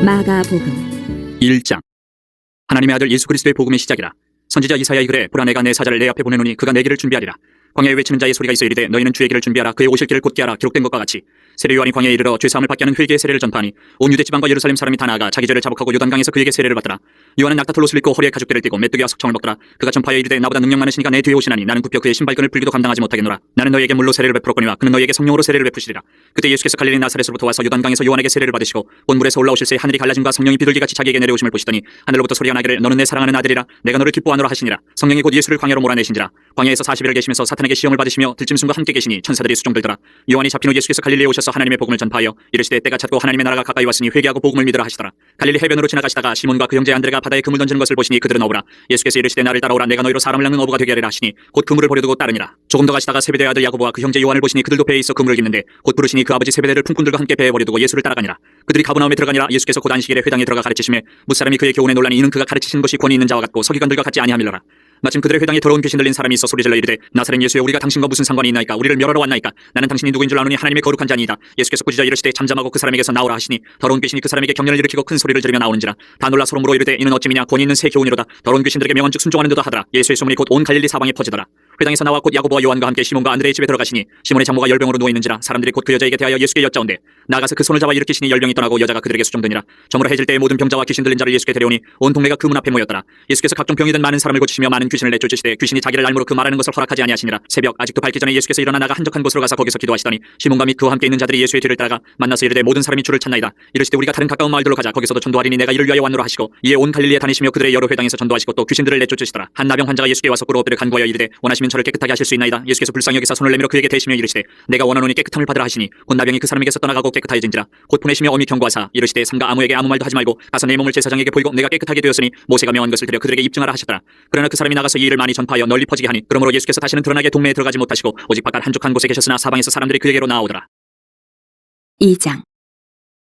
마가복음 1장. 하나님의 아들 예수 그리스도의 복음의 시작이라. 선지자 이사야의 글에 보라 내가 내 사자를 내 앞에 보내노니 그가 내 길을 준비하리라. 광야에 외치는 자의 소리가 있어 이르되 너희는 주의 길을 준비하라. 그의 오실 길을 곧게 하라. 기록된 것과 같이 세례 요한이 광야에 이르러 죄사함을 받게 하는 회개의 세례를 전파하니 온 유대 지방과 예루살렘 사람이 다 나아가 자기 죄를 자복하고 요단강에서 그에게 세례를 받더라. 요한은 낙타털옷을 입고 허리에 가죽대를 띠고 메뚜기와 석청을 먹더라. 그가 전파하여 이르되 나보다 능력 많으시니까 내 뒤에 오시나니 나는 굽혀 그의 신발끈을 풀기도 감당하지 못하겠노라. 나는 너희에게 물로 세례를 베풀었거니와 그는 너희에게 성령으로 세례를 베푸시리라. 그때 예수께서 갈릴리 나사렛으로부터 와서 요단강에서 요한에게 세례를 받으시고 본 물에서 올라오실새 하늘이 갈라짐과 성령이 비둘기같이 자기에게 내려오심을 보시더니 하늘로부터 소리가 나기를 너는 내 사랑하는 아들이라 내가 너를 기뻐하노라 하시니라. 성령이 곧 예수를 광야로 몰아내신지라. 광야에서 40일을 계시면서 사탄에게 시험을 받으시며 들짐승과 함께 계시니 천사들이 수종들더라. 요한이 잡힌 후 예수께서 갈릴리에 오셔서 하나님의 복음을 전파하여 이르시되 때가 찼고 하나님의 나라가 가까이 왔으니 회개하고 복음을 믿으라 하시더라. 갈릴리 해변으로 지나가시다가 시몬과 그 형제 안드레가 바다에 그물 던지는 것을 보시니 그들은 어부라. 예수께서 이르시되 나를 따라오라. 내가 너희로 사람을 낚는 어부가 되게 하리라 하시니 곧 그물을 버려두고 따르니라. 조금 더 가시다가 세베대의 아들 야고보와 그 형제 요한을 보시니 그들도 배에 있어 그물을 깁는데 곧 부르시니 그 아버지 세베대를 품꾼들과 함께 배에 버려두고 예수를 따라가니라. 그들이 가버나움에 들어가니라. 예수께서 곧 안식일에 회당에 들어가 가르치심에 뭇사람이 그의 교훈에 놀라니 이는 그가 가르치신 것이 권위 있는 자와 같고 서기관들과 같지 아니함이로라. 마침 그들의 회당에 더러운 귀신 들린 사람이 있어 소리질러 이르되 나사렛 예수여 우리가 당신과 무슨 상관이 있나이까. 우리를 멸하러 왔나이까. 나는 당신이 누구인 줄 아노니 하나님의 거룩한 자니이다. 예수께서 꾸짖어 이르시되 잠잠하고 그 사람에게서 나오라 하시니 더러운 귀신이 그 사람에게 경련을 일으키고 큰 소리를 지르며 나오는지라. 다 놀라 서로 물어 이르되 이는 어찌미냐. 권위 있는 새 교훈이로다. 더러운 귀신들에게 명언즉 순종하는도다 하더라. 예수의 소문이 곧 온 갈릴리 사방에 퍼지더라. 회당에서 나와 곧 야고보와 요한과 함께 시몬과 안드레의 집에 들어가시니 시몬의 장모가 열병으로 누워 있는지라. 사람들이 곧 그 여자에게 대하여 예수께 여짜온대 나가서 그 손을 잡아 일으키시니 열병이 떠나고 여자가 그들에게 수종되니라. 저물어 해질 때에 모든 병자와 귀신 들린 자를 예수께 데려오니 온 동네가 그 문 앞에 모였더라. 예수께서 각종 병이 든 많은 사람을 고치시며 많은 귀신을 내쫓으시되 귀신이 자기를 날무로 그 말하는 것을 허락하지 아니하시니라. 새벽 아직도 밝기 전에 예수께서 일어나 나가 한적한 곳으로 가서 거기서 기도하시더니 시몬과 및 그와 함께 있는 자들이 예수의 뒤를 따라가 만나서 이르되 모든 사람이 주를 찾나이다. 이르시되 우리가 다른 가까운 마을들로 가자. 거기서도 전도하리니 내가 이를 위하여 왔노라 하시고 이에 온 갈릴리에 다니시며 그들의 여러 회당에서 전도하시고 또 귀신들을 내쫓으시더라. 한 나병 환자가 예수께 와서 꿇어 엎드려 간구하여 이르되 원하시면 저를 깨끗하게 하실 수 있나이다. 예수께서 불쌍히 여기사 손을 내밀어 그에게 대시며 이르시되 내가 원하노니 깨끗함을 받으라 하시니 곧 나병이 그 사람에게서 떠나가고 깨끗하여진지라. 곧 보내시며 엄히 경고하사 이르시되 삼가 아무에게 아무 말도 하지 말고 가서 내 몸을 제사장에게 보이고 내가 깨끗하게 되었으니 모세가 명한 것을 드려 그들에게 입증하라 하셨더라. 그러나 그 사람이 나가서 이 일을 많이 전파하여 널리 퍼지게 하니 그러므로 예수께서 다시는 드러나게 동네에 들어가지 못하시고 오직 바깥 한적한 곳에 계셨으나 사방에서 사람들이 그에게로 나아오더라. 2장.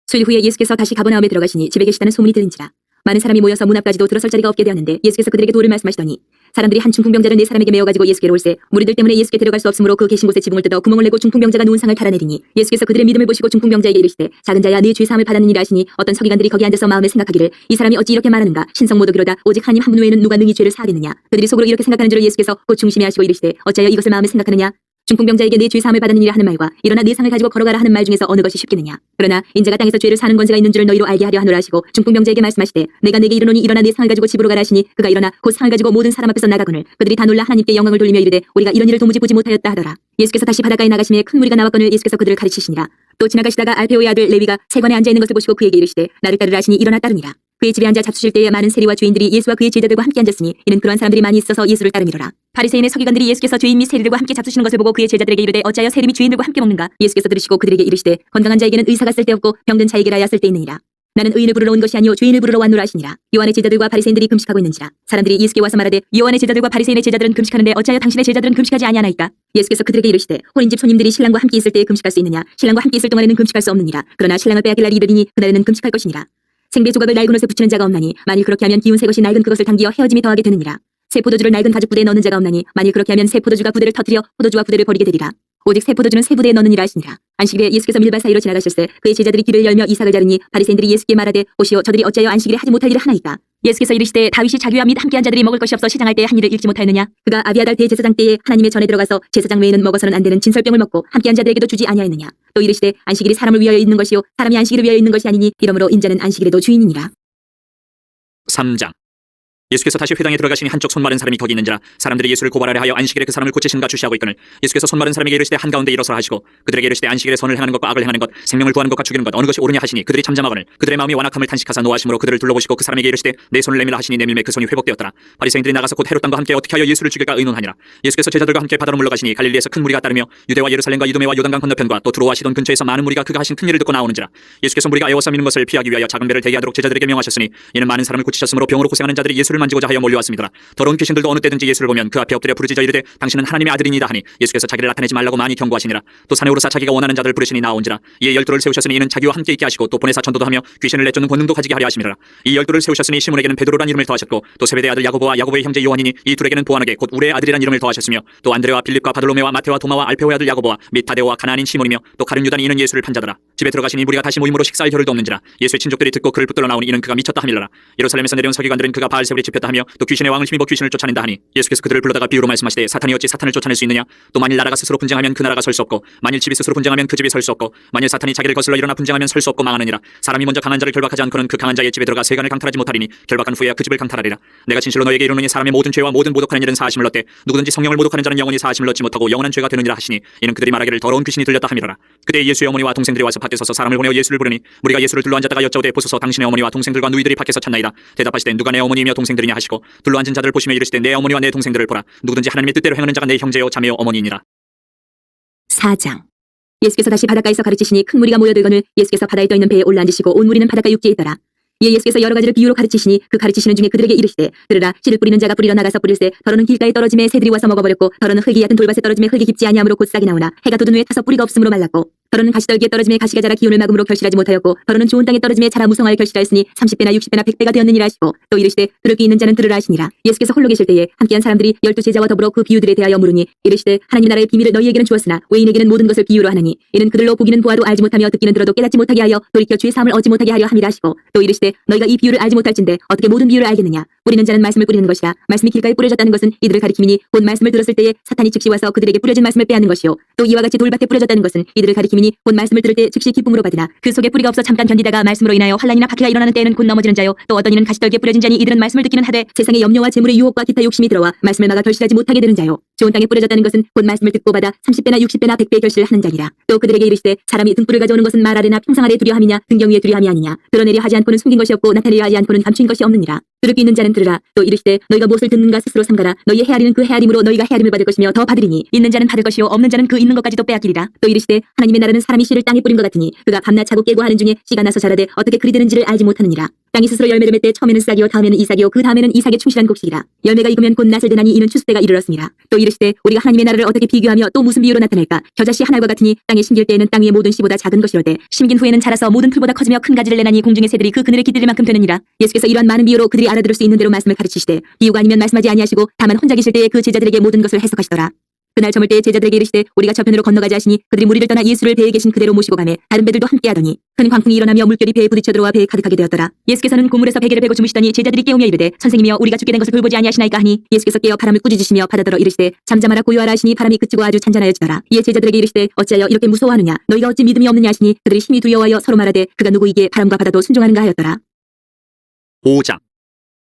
수일 후에 예수께서 다시 가버나움에 들어가시니 집에 계시다는 소문이 들린지라. 많은 사람이 모여서 문 앞까지도 들어설 자리가 없게 되었는데 예수께서 그들에게 도를 말씀하시더니 사람들이 한 중풍병자를 네 사람에게 메어가지고 예수께로 올세 무리들 때문에 예수께 데려갈 수 없으므로 그 계신 곳에 지붕을 뜯어 구멍을 내고 중풍병자가 누운 상을 달아내리니 예수께서 그들의 믿음을 보시고 중풍병자에게 이르시되 작은 자야 네 죄 사함을 받았느니라 하시니 어떤 서기관들이 거기 앉아서 마음에 생각하기를 이 사람이 어찌 이렇게 말하는가. 신성 모독이로다. 오직 하나님 한 분 외에는 누가 능히 죄를 사하겠느냐. 그들이 속으로 이렇게 생각하는 줄을 예수께서 곧 중심에 하시고 이르시되 어찌하여 이것을 마음에 생각하느냐. 중풍병자에게 내 죄 사함을 받았느니라 하는 말과 일어나 네 상을 가지고 걸어가라 하는 말 중에서 어느 것이 쉽겠느냐. 그러나 인자가 땅에서 죄를 사는 권세가 있는 줄을 너희로 알게 하려 하노라 하시고 중풍병자에게 말씀하시되 내가 내게 이르노니 일어나 네 상을 가지고 집으로 가라 하시니 그가 일어나 곧 상을 가지고 모든 사람 앞에서 나가거늘 그들이 다 놀라 하나님께 영광을 돌리며 이르되 우리가 이런 일을 도무지 보지 못하였다 하더라. 예수께서 다시 바닷가에 나가시며 큰 무리가 나왔거늘 예수께서 그들을 가르치시니라. 또 지나가시다가 알페오의 아들 레위가 세관에 앉아 있는 것을 보시고 그에게 이르시되 나를 따르라 하시니 일어나 따르니라. 그의 집에 앉아 잡수실 때에 많은 세리와 주인들이 예수와 그의 제자들과 함께 앉았으니 이는 그러한 사람들이 많이 있어서 예수를 따름이로라. 바리새인의 서기관들이 예수께서 죄인 및 세리들과 함께 잡수시는 것을 보고 그의 제자들에게 이르되 어찌하여 세리 및 주인들과 함께 먹는가. 예수께서 들으시고 그들에게 이르시되 건강한 자에게는 의사가 쓸데없고 병든 자에게라야 쓸데있느니라. 나는 의인을 부르러 온 것이 아니오 주인을 부르러 왔노라 하시니라. 요한의 제자들과 바리새인들이 금식하고 있는지라. 사람들이 예수께 와서 말하되 요한의 제자들과 바리새인의 제자들은 금식하는데 어찌하여 당신의 제자들은 금식하지 아니하나이까. 예수께서 그들에게 이르시되 혼인집 손님들이 신랑과 함께 있을 때에 금식할 수 있느냐. 신랑과 함께 있을 동안에는 금식할 수 없느니라. 그러나 신랑을 빼앗길 날이 이르리니 그날에는 금식할 것이니라. 생배 조각을 낡은 옷에 붙이는 자가 없나니 만일 그렇게 하면 기운 새 것이 낡은 그것을 당기어 헤어짐이 더하게 되느니라. 새 포도주를 낡은 가죽 부대에 넣는 자가 없나니 만일 그렇게 하면 새 포도주가 부대를 터뜨려 포도주와 부대를 버리게 되리라. 오직 새 포도주는 새 부대에 넣느니라 하시니라. 안식일에 예수께서 밀밭 사이로 지나가실새 그의 제자들이 길을 열며 이삭을 자르니 바리새인들이 예수께 말하되 보시오 저들이 어찌하여 안식일에 하지 못할 일을 하나이까. 예수께서 이르시되 다윗이 자기와 및 함께한 자들이 먹을 것이 없어 시장할 때에 한 일을 잃지 못하였느냐. 그가 아비아달 대제사장 때에 하나님의 전에 들어가서 제사장 외에는 먹어서는 안 되는 진설병을 먹고 함께한 자들에게도 주지 아니하였느냐. 또 이르시되 안식일이 사람을 위하여 있는 것이요 사람이 안식일을 위하여 있는 것이 아니니 이러므로 인자는 안식일에도 주인이니라. 3장. 예수께서 다시 회당에 들어가시니 한쪽 손 마른 사람이 거기 있는지라. 사람들이 예수를 고발하려 하여 안식일에 그 사람을 고치신가 주시하고 있거늘 예수께서 손 마른 사람에게 이르시되 한가운데 일어서라 하시고 그들에게 이르시되 안식일에 선을 행하는 것과 악을 행하는 것 생명을 구하는 것과 죽이는 것 어느 것이 옳으냐 하시니 그들이 잠잠하거늘 그들의 마음이 완악함을 탄식하사 노하심으로 그들을 둘러보시고 그 사람에게 이르시되 내 손을 내밀라 하시니 내밀매 그 손이 회복되었더라. 바리새인들이 나가서 곧 헤롯 땅과 함께 어떻게 하여 예수를 죽일까 의논하니라. 예수께서 제자들과 함께 바다로 물러가시니 갈릴리에서 큰 무리가 따르며 유대와 예루살렘과 이두메와 요단강 건너편과 또 두로와 시돈 근처에서 많은 무리가 그가 하신 큰 일을 듣고 나오는지라. 예수께서 무리가 애워싸 미는 것을 피하기 위하여 작은 배를 대게 하도록 제자들에게 명하셨으니 이는 많은 사람을 고치셨으므로 병으로 고생하는 자들이 예수를 만지고자 하여 몰려왔습니다. 더러운 귀신들도 어느 때든지 예수를 보면 그 앞에 엎드려 부르짖어 이르되 당신은 하나님의 아들이니이다 하니 예수께서 자기를 나타내지 말라고 많이 경고하시니라. 또 산에 오르사 자기가 원하는 자들을 부르시니 나온지라. 이에 12를 세우셨으니 이는 자기와 함께 있게 하시고 또 보내사 전도도 하며 귀신을 내쫓는 권능도 가지게 하려 하심이라. 이 12를 세우셨으니 시몬에게는 베드로란 이름을 더하셨고 또 세베대의 아들 야고보와 야고보의 형제 요한이니 이 둘에게는 보아너게 곧 우레의 아들이란 이름을 더하셨으며 또 안드레와 빌립과 바돌로메와 마테와 도마와 알페오의 아들 야고보와 및 다데오와 가나안인 시몬이며 또 가룟 유다니 이는 예수를 판 자더라. 집에 들어가시니 무리가 다시 모임으로 식사할 겨를도 없는지라. 예수의 친족들이 듣고 그를 붙들어 나오니 이는 그가 미쳤다 하밀러라. 예루살렘에서 내려온 서기관들은 그가 바알세불에 집혔다 하며 또 귀신의 왕을 힘입어 귀신을 쫓아낸다 하니 예수께서 그들을 불러다가 비유로 말씀하시되 사탄이 어찌 사탄을 쫓아낼 수 있느냐. 또 만일 나라가 스스로 분쟁하면 그 나라가 설 수 없고 만일 집이 스스로 분쟁하면 그 집이 설 수 없고 만일 사탄이 자기를 거슬러 일어나 분쟁하면 설 수 없고 망하느니라. 사람이 먼저 강한 자를 결박하지 않고는 그 강한 자의 집에 들어가 세간을 강탈하지 못하리니 결박한 후에야 그 집을 강탈하리라. 내가 진실로 너에게 이르노니 사람의 모든 죄와 모든 모독하는 일은 사하심을 얻되 누구든지 성령을 모독하는 자는 영원히 사하심을 얻지 못하고 영원한 죄가 되느니라 하시니 이는 그들이 말하기를 더러운 귀신이 들렸다 함이로라. 그때 예수의 어머니와 동생들이 와서 밖에 서서 사람을 보내어 예수를 부르니 무리가 예수를 둘러앉았다가 여짜오되 보소서 당신의 어머니와 동생들과 누이들이 밖에서 찾나이다. 대답하시되 누가 내 어머니이며 동생들이냐 하시고 둘러앉은 자들을 보시며 이르시되 내 어머니와 내 동생들을 보라. 누구든지 하나님의 뜻대로 행하는 자가 내 형제요 자매요 어머니이니라. 4장. 예수께서 다시 바닷가에서 가르치시니 큰 무리가 모여들거늘 예수께서 바다에 떠있는 배에 올라앉으시고 온 무리는 바닷가 육지에 있더라. 이에 예수께서 여러 가지를 비유로 가르치시니 그 가르치시는 중에 그들에게 이르시되 들으라 씨를 뿌리는 자가 뿌리러 나가서 뿌릴새 더러는 길가에 떨어짐에 새들이 와서 먹어버렸고 더러는 흙이 얕은 돌밭에 떨어짐에 흙이 깊지 아니하므로 곧 싹이 나오나 해가 돋은 후에 타서 뿌리가 없으므로 말랐고 더러는 가시떨기에 떨어짐에 가시가 자라 기운을 막음으로 결실하지 못하였고 더러는 좋은 땅에 떨어짐에 자라 무성하여 결실하였으니 30배나 60배나 100배가 되었느니라 하시고 또 이르시되 들을 귀 있는 자는 들으라 하시니라. 예수께서 홀로 계실 때에 함께한 사람들이 12제자와 더불어 그 비유들에 대하여 물으니 이르시되 하나님 나라의 비밀을 너희에게는 주었으나 외인에게는 모든 것을 비유로 하느니 이는 그들로 보기는 보아도 알지 못하며 듣기는 들어도 깨닫지 못하게 하여 돌이켜 주의 사함을 얻지 못하게 하려 함이라 하시고 또 이르시되 너희가 이 비유를 알지 못할진대 어떻게 모든 비유를 알겠느냐. 뿌리는 자는 말씀을 뿌리는 것이라 말씀이 길가에 뿌려졌다는 것은 이들을 가리킴이니 곧 말씀을 들었을 때에 사탄이 즉시 와서 그들에게 뿌려진 말씀을 빼앗는 것이요 또 이와 같이 돌밭에 뿌려졌다는 것은 이들을 가리킴이니 곧 말씀을 들을 때 즉시 기쁨으로 받으나 그 속에 뿌리가 없어 잠깐 견디다가 말씀으로 인하여 환난이나 박해가 일어나는 때에는 곧 넘어지는 자요 또 어떤 이는 가시떨기에 뿌려진 자니 이들은 말씀을 듣기는 하되 세상의 염려와 재물의 유혹과 기타 욕심이 들어와 말씀을 막아 결실하지 못하게 되는 자요 좋은 땅에 뿌려졌다는 것은 곧 말씀을 듣고 받아 30배나 60배나 100배 결실을 하는 자니라. 또 그들에게 이르시되 사람이 등불을 가져오는 것은 말 아래나 평상 아래 두려함이냐 등경 위에 두려함이 아니냐. 드러내려 하지 않고는 숨긴 것이 없고 나타내려 하지 않고는 감추인 것이 없느니라. 들을 귀 있는 자는 들으라. 또 이르시되 너희가 무엇을 듣는가 스스로 삼가라. 너희의 헤아리는 그 헤아림으로 너희가 헤아림을 받을 것이며 더 받으리니 있는 자는 받을 것이요 없는 자는 그 있는 것까지도 빼앗기리라. 또 이르시되 하나님의 나라는 사람이 씨를 땅에 뿌린 것 같으니 그가 밤낮 자고 깨고 하는 중에 씨가 나서 자라되 어떻게 그리 되는지를 알지 못하느니라. 땅이 스스로 열매를 맺되 처음에는 싹이요 다음에는 이삭이요 그 다음에는 이삭의 충실한 곡식이라. 열매가 익으면 곧 낫을 되나니 이는 추수 때가 이르렀습니다. 또 이르시되 우리가 하나님의 나라를 어떻게 비교하며 또 무슨 비유로 나타낼까. 겨자씨 하나과 같으니 땅에 심길 때에는 땅 위의 모든 씨보다 작은 것이로되 심긴 후에는 자라서 모든 풀보다 커지며 큰 가지를 내나니 공중의 새들이 그 그늘에 깃들일 만큼 되느니라. 예수께서 이러한 많은 비유로 그들이 알아들을 수 있는 대로 말씀을 가르치시되 비유가 아니면 말씀하지 아니하시고 다만 혼자 계실 때에 그 제자들에게 모든 것을 해석하시더라. 그날 저물 때에 제자들에게 이르시되 우리가 저편으로 건너가자 하시니 그들이 무리를 떠나 예수를 배에 계신 그대로 모시고 가매 다른 배들도 함께하더니 큰 광풍이 일어나며 물결이 배에 부딪혀 들어와 배에 가득하게 되었더라. 예수께서는 고물에서 베개를 베고 주무시더니 제자들이 깨우며 이르되 선생님이여 우리가 죽게 된 것을 돌보지 아니하시나이까 하니 예수께서 깨어 바람을 꾸짖으시며 바다더러 이르시되 잠잠하라 고요하라 하시니 바람이 그치고 아주 잔잔하여지더라. 이에 제자들에게 이르시되 어찌하여 이렇게 무서워하느냐 너희가 어찌 믿음이 없느냐 하시니 그들이 심히 두려워하여 서로 말하되 그가 누구이기에 바람과 바다도 순종하는가 하였더라. 5장.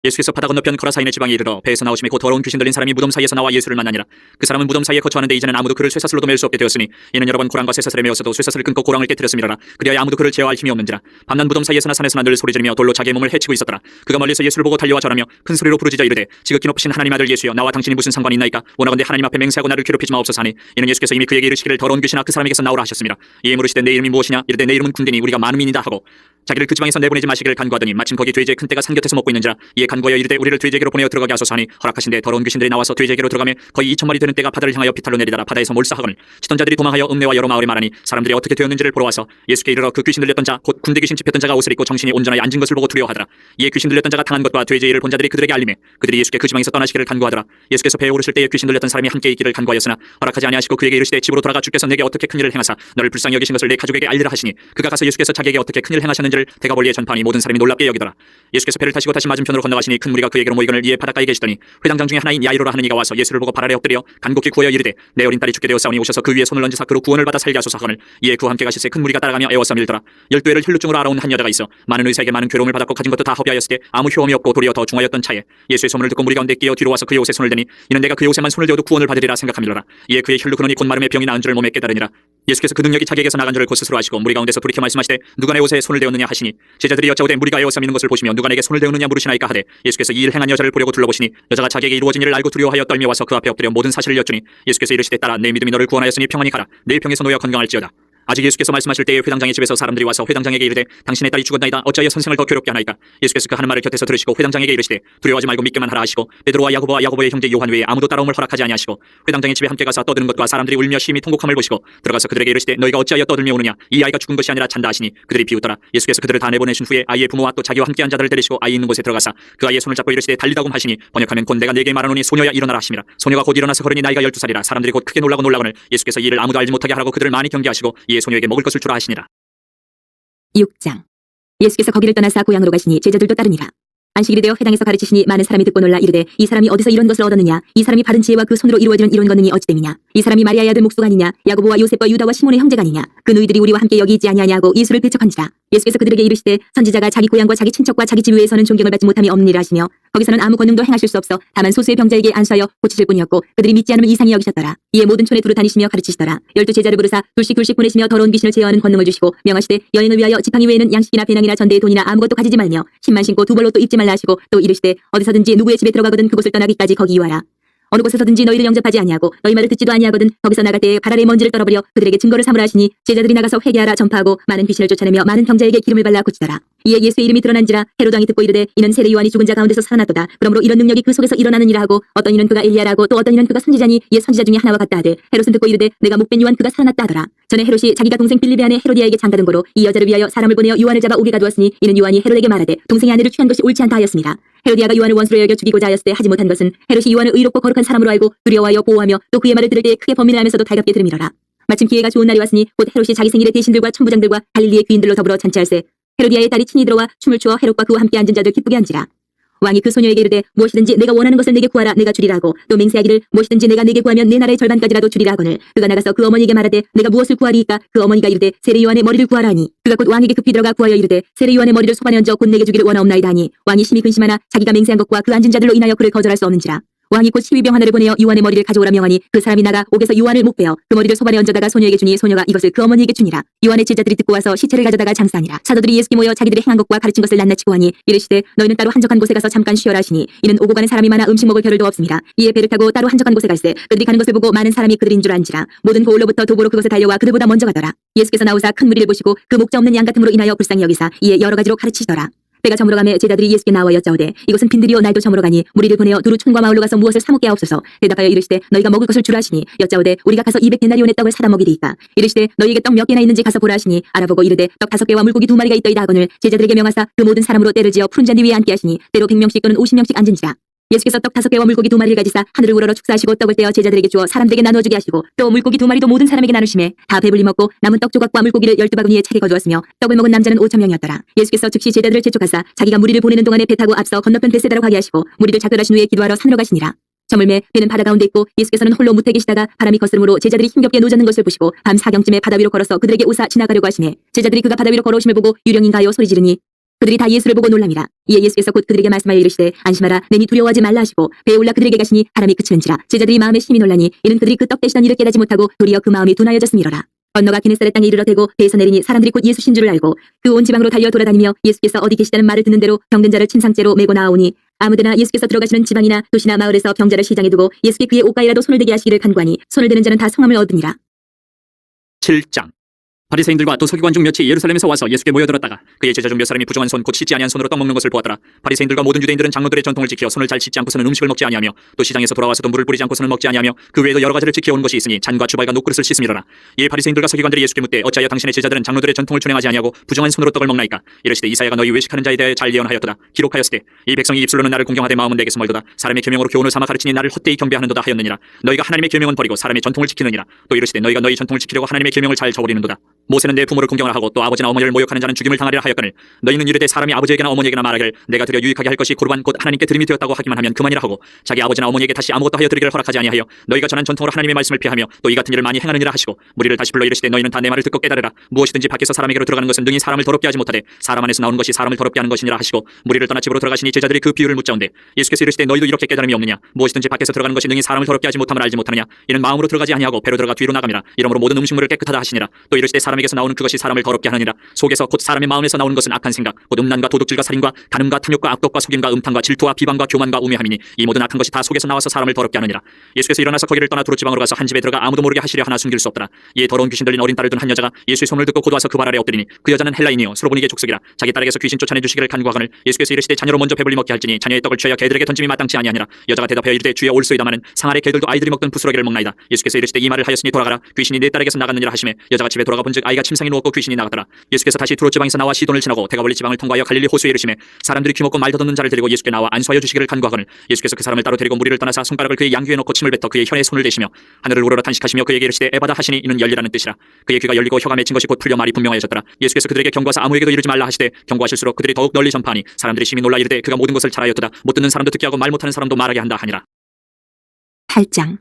예수께서 바다 건너편 거라사인의 지방에 이르러 배에서 나오심에 곧 더러운 귀신 들린 사람이 무덤 사이에서 나와 예수를 만나니라. 그 사람은 무덤 사이에 거처하는데 이제는 아무도 그를 쇠사슬로도 맬 수 없게 되었으니 이는 여러 번 고랑과 쇠사슬에 매었어도 쇠사슬을 끊고 고랑을 깨뜨렸음이라라. 그리하여 아무도 그를 제어할 힘이 없는지라. 밤낮 무덤 사이에서나 산에서나 늘 소리지르며 돌로 자기의 몸을 해치고 있었더라. 그가 멀리서 예수를 보고 달려와 절하며 큰 소리로 부르짖어 이르되 지극히 높으신 하나님 아들 예수여 나와 당신이 무슨 상관이 있나이까. 원하건대 하나님 앞에 맹세하고 나를 괴롭히지 마옵소서 하니 이는 예수께서 이미 그에게 이르시기를 더러운 귀신아 그 사람에게서 나오라 하셨습니다. 이에 물으시되 내 이름이 무엇이냐. 이르되 내 이름은 군대니 우리가 많음이니이다 하고 자기를 그 지방에서 내보내지 마시기를 간구하더니 마침 거기 돼지의 큰 떼가 산 곁에서 먹고 있는지라. 이에 간구하여 이르되 우리를 돼지에게로 보내어 들어가게 하소서 하니 허락하신데 더러운 귀신들이 나와서 돼지에게로 들어가며 거의 2,000마리 되는 떼가 바다를 향하여 비탈로 내리다가 바다에서 몰사하거늘 치던 자들이 도망하여 읍내와 여러 마을에 말하니 사람들이 어떻게 되었는지를 보러 와서 예수께 이르러 그 귀신 들렸던 자 곧 군대 귀신 집혔던 자가 옷을 입고 정신이 온전하여 앉은 것을 보고 두려워하더라. 이에 귀신 들렸던 자가 당한 것과 돼지의 일을 본 자들이 그들에게 알림해 그들이 예수께 그 지방에서 떠나시기를 간구하더라. 예수께서 배에 오르실 때에 귀신 들렸던 사람이 함께 있기를 간구하였으나 허락하지 아니하시고 그에게 이르시되 집으로 돌아가 주께서 내게 어떻게 큰 일을 행하사 너를 불쌍히 여기신 것을 내 가족에게 알리라 하시니 그가 가서 예수께서 자기에게 어떻게 큰 일을 행하셨는지를 대가 멀리에 전파하니 모든 사람이 놀랍게 여기더라. 예수께서 배를 타시고 다시 맞은편으로 건너가시니 큰 무리가 그에게로 모이거늘 이에 바닷가에 계시더니 회당장 중에 하나인 야이로라 하는 이가 와서 예수를 보고 발 아래 엎드려 간곡히 구하여 이르되 내 어린 딸이 죽게 되었사오니 오셔서 그 위에 손을 얹으사 그로 구원을 받아 살게 하소서 하거늘 이에 그와 함께 가실새 큰 무리가 따라가며 애워싸 밀더라. 12해를 혈루증으로 알아온 한 여자가 있어 많은 의사에게 많은 괴로움을 받았고 가진 것도 다 허비하였을 때 아무 효험이 없고 도리어 더 중하였던 차에 예수의 소문을 듣고 무리 가운데 끼어 뒤로 와서 그의 옷에 손을 대니 이는 내가 그의 옷에만 손을 대어도 구원을 받으리라 생각함이로라. 이에 그의 혈루 근원이 곧 마름의 병이 나은 줄을 몸에 깨달으니라. 예수께서 그 능력이 자기에게서 나간 줄을 곧 스스로 아시고 무리 가운데서 돌이켜 말씀하시되 누가 내 옷에 손을 대었느냐 하시니 제자들이 여짜오되 무리가 애워싸 미는 것을 보시며 누가 내게 손을 대었느냐 물으시나이까 하되 예수께서 이 일 행한 여자를 보려고 둘러보시니 여자가 자기에게 이루어진 일을 알고 두려워하여 떨며 와서 그 앞에 엎드려 모든 사실을 여쭈니 예수께서 이르시되 딸아 내 믿음이 너를 구원하였으니 평안히 가라 내 병에서 놓여 건강할지어다. 아직 예수께서 말씀하실 때에 회당장의 집에서 사람들이 와서 회당장에게 이르되 당신의 딸이 죽었나이다 어찌하여 선생을 더 괴롭게 하나이까. 예수께서 그 하는 말을 곁에서 들으시고 회당장에게 이르시되 두려워하지 말고 믿기만 하라 하시고 베드로와 야고보의 형제 요한 외에 아무도 따라옴을 허락하지 아니하시고 회당장의 집에 함께 가서 떠드는 것과 사람들이 울며 심히 통곡함을 보시고 들어가서 그들에게 이르시되 너희가 어찌하여 떠들며 오느냐 이 아이가 죽은 것이 아니라 잔다 하시니 그들이 비웃더라. 예수께서 그들을 다 내보내신 후에 아이의 부모와 또 자기와 함께한 자들을 데리시고 아이 있는 곳에 들어가사 그 아이의 손을 잡고 이르시되 달리다곰 하시니 번역하면 곧 내가 네게 말하노니 소녀야 일어나라 하심이라. 소녀가 곧 일어나서 걸으니 나이가 12살이라. 사람들이 곧 크게 놀라거늘 예수께서 이 일을 아무도 알지 못하게 하라고 그들을 많이 경계하시고 이에 소녀에게 먹을 것을 주라 하시니라. 6장. 예수께서 거기를 떠나사 고향으로 가시니 제자들도 따르니라. 안식일이 되어 회당에서 가르치시니 많은 사람이 듣고 놀라 이르되 이 사람이 어디서 이런 것을 얻었느냐? 이 사람이 바른 지혜와 그 손으로 이루어지는 이런 권능이 어찌 됨이냐? 이 사람이 마리아의 아들 목수가 아니냐? 야고보와 요셉과 유다와 시몬의 형제가 아니냐? 그 누이들이 우리와 함께 여기 있지 아니하냐고 예수를 배척한지라. 예수께서 그들에게 이르시되 선지자가 자기 고향과 자기 친척과 자기 집 위에서는 존경을 받지 못함이 없느니라 하시며 거기서는 아무 권능도 행하실 수 없어 다만 소수의 병자에게 안수하여 고치실 뿐이었고 그들이 믿지 않으면 이상히 여기셨더라. 이에 모든 촌에 두루 다니시며 가르치시더라. 12제자를 부르사 둘씩 보내시며 더러운 귀신을 제어하는 권능을 주시고 명하시되 여행을 위하여 지팡이 외에는 양식이나 배낭이나 전대에 돈이나 아무것도 가지지 말며 신만 신고 두 벌로 또 입지 말라 하시고 또 이르시되 어디서든지 누구의 집에 들어가거든 그곳을 떠나기까지 거기 이와라. 어느 곳에서든지 너희를 영접하지 아니하고 너희 말을 듣지도 아니하거든 거기서 나갈 때에 발 아래 먼지를 떨어버려 그들에게 증거를 삼으라 하시니 제자들이 나가서 회개하라 전파하고 많은 귀신을 쫓아내며 많은 병자에게 기름을 발라 고치더라. 이에 예수의 이름이 드러난지라 헤롯 왕이 듣고 이르되 이는 세례 요한이 죽은 자 가운데서 살아났도다. 그러므로 이런 능력이 그 속에서 일어나느니라 하고 어떤 이는 그가 엘리야라고 또 어떤 이는 그가 선지자니 옛 선지자 중에 하나와 같다 하되 헤롯은 듣고 이르되 내가 목된 요한 그가 살아났다 하더라. 전에 헤롯이 자기가 동생 빌립의 아내 헤로디아에게 장가든 고로 이 여자를 위하여 사람을 보내어 요한을 잡아 오게 가두었으니 이는 요한이 헤롯에게 말하되 동생의 아내를 취한 것이 옳지 않다 하였습니다. 헤로디아가 요한을 원수로 여겨 죽이고자 하였을 때 하지 못한 것은 헤롯이 요한을 의롭고 거룩한 사람으로 알고 두려워하여 보호하며 또 그의 말을 들을 때에 크게 범민을 하면서도 달갑게 들음이러라. 마침 기회가 좋은 날이 왔으니 곧 헤롯이 자기 생일에 대신들과 천부장들과 갈릴리의 귀인들로 더불어 잔치할세 헤로디아의 딸이 친히 들어와 춤을 추어 헤롯과 그와 함께 앉은 자들 기쁘게 한지라. 왕이 그 소녀에게 이르되 무엇이든지 내가 원하는 것을 내게 구하라 내가 주리라 하고 또 맹세하기를 무엇이든지 내가 내게 구하면 내 나라의 절반까지라도 주리라 하거늘 그가 나가서 그 어머니에게 말하되 내가 무엇을 구하리이까 그 어머니가 이르되 세례 요한의 머리를 구하라 하니 그가 곧 왕에게 급히 들어가 구하여 이르되 세례 요한의 머리를 소반에 얹어 곧 내게 주기를 원하옵나이다 하니 왕이 심히 근심하나 자기가 맹세한 것과 그 앉은 자들로 인하여 그를 거절할 수 없는지라. 왕이 곧 시위병 하나를 보내어 요한의 머리를 가져오라 명하니 그 사람이 나가 옥에서 요한을 못 베어 그 머리를 소반에 얹어다가 소녀에게 주니 소녀가 이것을 그 어머니에게 주니라. 요한의 제자들이 듣고 와서 시체를 가져다가 장사하니라. 사도들이 예수께 모여 자기들이 행한 것과 가르친 것을 낱낱이 고하니 이르시되 너희는 따로 한적한 곳에 가서 잠깐 쉬어라 하시니 이는 오고 가는 사람이 많아 음식 먹을 겨를도 없습니다. 이에 배를 타고 따로 한적한 곳에 갈새 그들이 가는 것을 보고 많은 사람이 그들인 줄 안지라. 모든 고을로부터 도보로 그곳에 달려와 그들보다 먼저 가더라. 예수께서 나오사 큰 무리를 보시고 그 목자 없는 양 같음으로 인하여 불쌍히 여기사 이에 여러 가지로 가르치시더라. 때가 저물어가매 제자들이 예수께 나와 여짜오되 이곳은 빈들이요 날도 저물어가니 무리를 보내어 두루 촌과 마을로 가서 무엇을 사 먹게 하옵소서. 대답하여 이르시되 너희가 먹을 것을 주라 하시니 여짜오되 우리가 가서 200데나리온의 떡을 사다 먹이리이까. 이르시되 너희에게 떡 몇 개나 있는지 가서 보라 하시니 알아보고 이르되 떡 5개와 물고기 2마리가 있더이다 하거늘 제자들에게 명하사 그 모든 사람으로 때를 지어 푸른 잔디 위에 앉게 하시니 때로 100명씩 또는 50명씩 앉은지라. 예수께서 떡 5개와 물고기 2마리를 가지사 하늘을 우러러 축사하시고 떡을 떼어 제자들에게 주어 사람들에게 나누어주게 하시고 또 물고기 2마리도 모든 사람에게 나누심에 다 배불리 먹고 남은 떡 조각과 물고기를 12바구니에 차게 거두었으며 떡을 먹은 남자는 5,000명이었더라. 예수께서 즉시 제자들을 재촉하사 자기가 무리를 보내는 동안에 배 타고 앞서 건너편 벳세다로 가게 하시고 무리를 작별하신 후에 기도하러 산으로 가시니라. 저물매 배는 바다 가운데 있고 예수께서는 홀로 무태 계시다가 바람이 거스름으로 제자들이 힘겹게 노젓는 것을 보시고 밤 4경쯤에 바다 위로 걸어서 그들에게 오사 지나가려고 하시네 제자들이 그가 바다 위로 걸어오심을 보고 유령인가 하여 소리 지르니 그들이 다 예수를 보고 놀랍니다. 이에 예수께서 곧 그들에게 말씀하여 이르시되 안심하라 내니 두려워하지 말라 하시고 배에 올라 그들에게 가시니 바람이 그치는지라. 제자들이 마음에 심히 놀라니 이는 그들이 그 떡 대시던 일을 깨닫지 못하고 도리어 그 마음이 둔하여졌음이로라. 건너가 기네사렛 땅에 이르러 대고 배에서 내리니 사람들이 곧 예수신 줄을 알고 그 온 지방으로 달려 돌아다니며 예수께서 어디 계시다는 말을 듣는 대로 병든 자를 침상째로 메고 나아오니 아무데나 예수께서 들어가시는 지방이나 도시나 마을에서 병자를 시장에 두고 예수께 그의 옷가에라도 손을 대게 하시기를 간구하니 손을 대는 자는 다 성함을 얻으니라. 7장. 바리새인들과 또 서기관 중 몇이 예루살렘에서 와서 예수께 모여들었다가 그의 제자 중 몇 사람이 부정한 손 곧 씻지 아니한 손으로 떡 먹는 것을 보았더라. 바리새인들과 모든 유대인들은 장로들의 전통을 지켜 손을 잘 씻지 않고서는 음식을 먹지 아니하며 또 시장에서 돌아와서도 물을 뿌리지 않고서는 먹지 아니하며 그 외에도 여러 가지를 지켜온 것이 있으니 잔과 주발과 녹그릇을 씻음이로라. 이에 바리새인들과 서기관들이 예수께 묻되 어찌하여 당신의 제자들은 장로들의 전통을 준행하지 아니하고 부정한 손으로 떡을 먹나이까. 이르시되 이사야가 너희 외식하는 자에 대해 잘 예언하였도다. 기록하였으되 이 백성이 입술로는 나를 공경하되 마음은 내게서 멀도다. 사람의 계명으로 교훈을 삼아 가르치니 나를 헛되이 경배하는도다 하였느니라. 너희가 하나님의 계명은 버리고 사람의 전통을 지키느니라. 또 이르시되 너희가 너희 전통을 지키려고 하나님의 계명을 잘 저버리는도다. 모세는 내 부모를 공경을 하고 또 아버지나 어머니를 모욕하는 자는 죽임을 당하리라 하였거늘 너희는 이르되 사람이 아버지에게나 어머니에게나 말하길 내가 드려 유익하게 할 것이 고르반 곧 하나님께 드림이 되었다고 하기만 하면 그만이라 하고 자기 아버지나 어머니에게 다시 아무것도 하여 드리기를 허락하지 아니하여 너희가 전한 전통으로 하나님의 말씀을 피하며 또 이 같은 일을 많이 행하느니라 하시고 무리를 다시 불러 이르시되 너희는 다 내 말을 듣고 깨달으라. 무엇이든지 밖에서 사람에게로 들어가는 것은 능히 사람을 더럽게 하지 못하되 사람 안에서 나오는 것이 사람을 더럽게 하는 것이니라 하시고 무리를 떠나 집으로 들어가시니 제자들이 그 비유를 묻자온대 예수께서 이르시되 너희도 이렇게 깨달음이 없느냐. 무엇이든지 밖에서 들어가는 것이 능히 사람을 더럽게 하지 못함을 알지 못하느냐. 이는 마음으로 들어가지 아니하고 배로 들어가 뒤로 나감이라. 이러므로 모든 음식물을 깨끗하다 하시니라. 또 이르시되 사람에게서 나오는 그것이 사람을 더럽게 하느니라. 속에서 곧 사람의 마음에서 나오는 것은 악한 생각 곧 음란과 도둑질과 살인과 간음과 탐욕과 악독과 속임과 음탕과 질투와 비방과 교만과 우매함이니 이 모든 악한 것이 다 속에서 나와서 사람을 더럽게 하느니라. 예수께서 일어나서 거기를 떠나 두루 지방으로 가서 한 집에 들어가 아무도 모르게 하시려 하나 숨길 수 없더라. 이에 더러운 귀신 들린 어린 딸을 둔 한 여자가 예수의 소문을 듣고 곧 와서 그 발 아래 엎드리니 그 여자는 헬라인이요 수로보니게 족속이라. 자기 딸에게서 귀신 쫓아내 주시기를 간구하거늘 예수께서 이르시되 자녀로 먼저 배불리 먹게 할지니 자녀의 떡을 취하여 개들에게 던짐이 마땅치 아니하니라. 여자가 대답하여 이르되 주여 올소이다마는 상아래 개들도 아이들이 먹던 부스러기를 먹나이다. 예수께서 이르시되 이 말을 하였으니 돌아가라. 귀신이 내 딸에게서 나갔느니라 하시매 여자가 집에 돌아가 본즉 아이가 침상에 누웠고 귀신이 나갔더라. 예수께서 다시 두로 지방에서 나와 시돈을 지나고 대가볼리 지방을 통과하여 갈릴리 호수에 이르시매 사람들이 귀먹고 말 더듬는 자를 데리고 예수께 나와 안수하여 주시기를 간구하거늘 예수께서 그 사람을 따로 데리고 무리를 떠나사 손가락을 그의 양귀에 넣고 침을 뱉어 그의 혀에 손을 대시며 하늘을 우러러 탄식하시며 그에게 이르시되 에바다 하시니 이는 열리라는 뜻이라. 그의 귀가 열리고 혀가 맺힌 것이 곧 풀려 말이 분명하여졌더라. 예수께서 그들에게 경고하사 아무에게도 이르지 말라 하시되 경고하실수록 그들이 더욱 널리 전파하니 사람들이 심히 놀라 이르되 그가 모든 것을 잘하였도다. 못 듣는 사람도 듣게 하고 말 못하는 사람도 말하게 한다 하니라. 8장.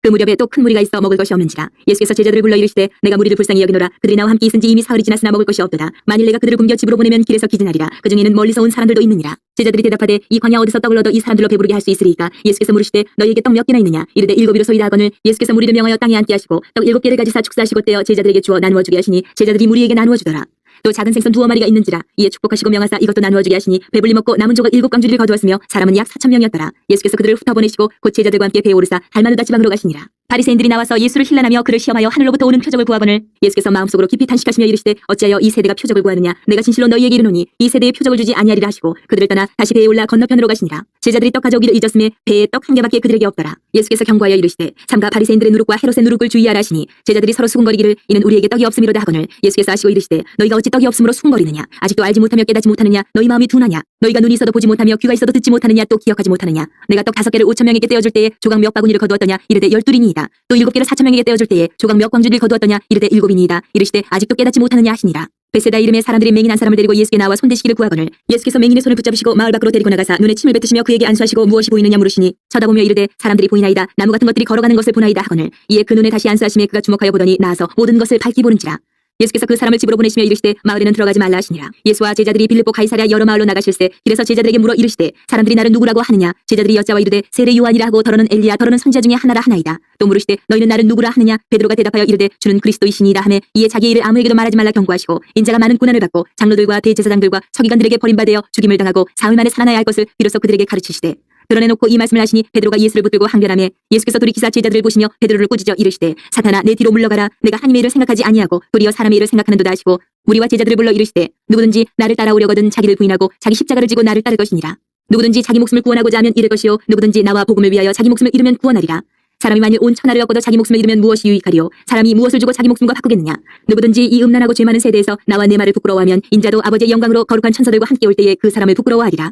그 무렵에 또 큰 무리가 있어 먹을 것이 없는지라 예수께서 제자들을 불러 이르시되 내가 무리를 불쌍히 여기노라. 그들이 나와 함께 있은지 이미 사흘이 지났으나 먹을 것이 없도다. 만일 내가 그들을 굶겨 집으로 보내면 길에서 기진하리라. 그 중에는 멀리서 온 사람들도 있느니라. 제자들이 대답하되 이 광야 어디서 떡을 얻어 이 사람들로 배부르게 할 수 있으리까. 예수께서 물으시되 너희에게 떡 몇 개나 있느냐. 이르되 7이로소이다 하거늘 예수께서 무리를 명하여 땅에 앉게 하시고 떡 7개를 가지사 축사하시고 떼어 제자들에게 주어 나누어 주게 하시니 제자들이 무리에게 나누어 주더라. 또 작은 생선 2마리가 있는지라. 이에 축복하시고 명하사 이것도 나누어 주게 하시니 배불리 먹고 남은 조각 7광주리를 거두었으며 사람은 약 4,000명이었더라. 예수께서 그들을 흩어보내시고 곧 제자들과 함께 배에 오르사 달마누다 지방으로 가시니라. 바리새인들이 나와서 예수를 힐난하며 그를 시험하여 하늘로부터 오는 표적을 구하거늘 예수께서 마음속으로 깊이 탄식하시며 이르시되 어찌하여 이 세대가 표적을 구하느냐. 내가 진실로 너희에게 이르노니 이 세대에 표적을 주지 아니하리라 하시고 그들을 떠나 다시 배에 올라 건너편으로 가시니라. 제자들이 떡 가져오기를 잊었음에 배에 떡 1개밖에 그들에게 없더라. 예수께서 경고하여 이르시되 삼가 바리새인들의 누룩과 헤롯의 누룩을 주의하라 하시니 제자들이 서로 수군거리기를 이는 우리에게 떡이 없음이로다 하거늘 예수께서 하시고 이르시되 너희가 어찌 떡이 없음으로 수군거리느냐. 아직도 알지 못하며 깨닫지 못하느냐. 너희 마음이 둔하냐. 너희가 눈이 있어도 보지 못하며 귀가 있어도 듣지 못하느냐. 또 기억하지 못하느냐. 내가 떡 5개를 5,000명에게 떼어줄 때에 조각 몇 바구니를 거두었더냐. 이르되 12이니이다. 또 7개를 4,000명에게 떼어줄 때에 조각 몇 광주리를 거두었더냐. 이르되 7이니이다. 이르시되 아직도 깨닫지 못하느냐 하시니라. 베세다 이름의 사람들이 맹인한 사람을 데리고 예수께 나와 손대시기를 구하거늘 예수께서 맹인의 손을 붙잡으시고 마을 밖으로 데리고 나가사 눈에 침을 뱉으시며 그에게 안수하시고 무엇이 보이느냐 물으시니 쳐다보며 이르되 사람들이 보이나이다. 나무 같은 것들이 걸어가는 것을 보나이다 하거늘 이에 그 눈에 다시 안수하시매 그가 주목하여 보더니 나아서 모든 것을 밝히 보는지라. 예수께서 그 사람을 집으로 보내시며 이르시되 마을에는 들어가지 말라 하시니라. 예수와 제자들이 빌립보 가이사랴 여러 마을로 나가실세 길에서 제자들에게 물어 이르시되 사람들이 나를 누구라고 하느냐. 제자들이 여짜와 이르되 세례 요한이라 하고 더러는 엘리야 더러는 선지자 중에 하나라 하나이다. 또 물으시되 너희는 나를 누구라 하느냐. 베드로가 대답하여 이르되 주는 그리스도이시니이다 하매 이에 자기의 일을 아무에게도 말하지 말라 경고하시고 인자가 많은 고난을 받고 장로들과 대제사장들과 서기관들에게 버림받아 죽임을 당하고 사흘 만에 살아나야 할 것을 비로소 그들에게 가르치시되 드러내놓고 이 말씀을 하시니 베드로가 예수를 붙들고 항변하매 예수께서 돌이키사 제자들을 보시며 베드로를 꾸짖어 이르시되 사탄아 내 뒤로 물러가라. 내가 하나님의 일을 생각하지 아니하고 도리어 사람의 일을 생각하는도다 하시고 무리와 제자들을 불러 이르시되 누구든지 나를 따라오려거든 자기를 부인하고 자기 십자가를 지고 나를 따를 것이니라. 누구든지 자기 목숨을 구원하고자 하면 잃을 것이요 누구든지 나와 복음을 위하여 자기 목숨을 잃으면 구원하리라. 사람이 만일 온 천하를 얻고도 자기 목숨을 잃으면 무엇이 유익하리요. 사람이 무엇을 주고 자기 목숨과 바꾸겠느냐. 누구든지 이 음란하고 죄 많은 세대에서 나와 내 말을 부끄러워하면 인자도 아버지의 영광으로 거룩한 천사들과 함께 올 때에 그 사람을 부끄러워하리라.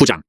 9장.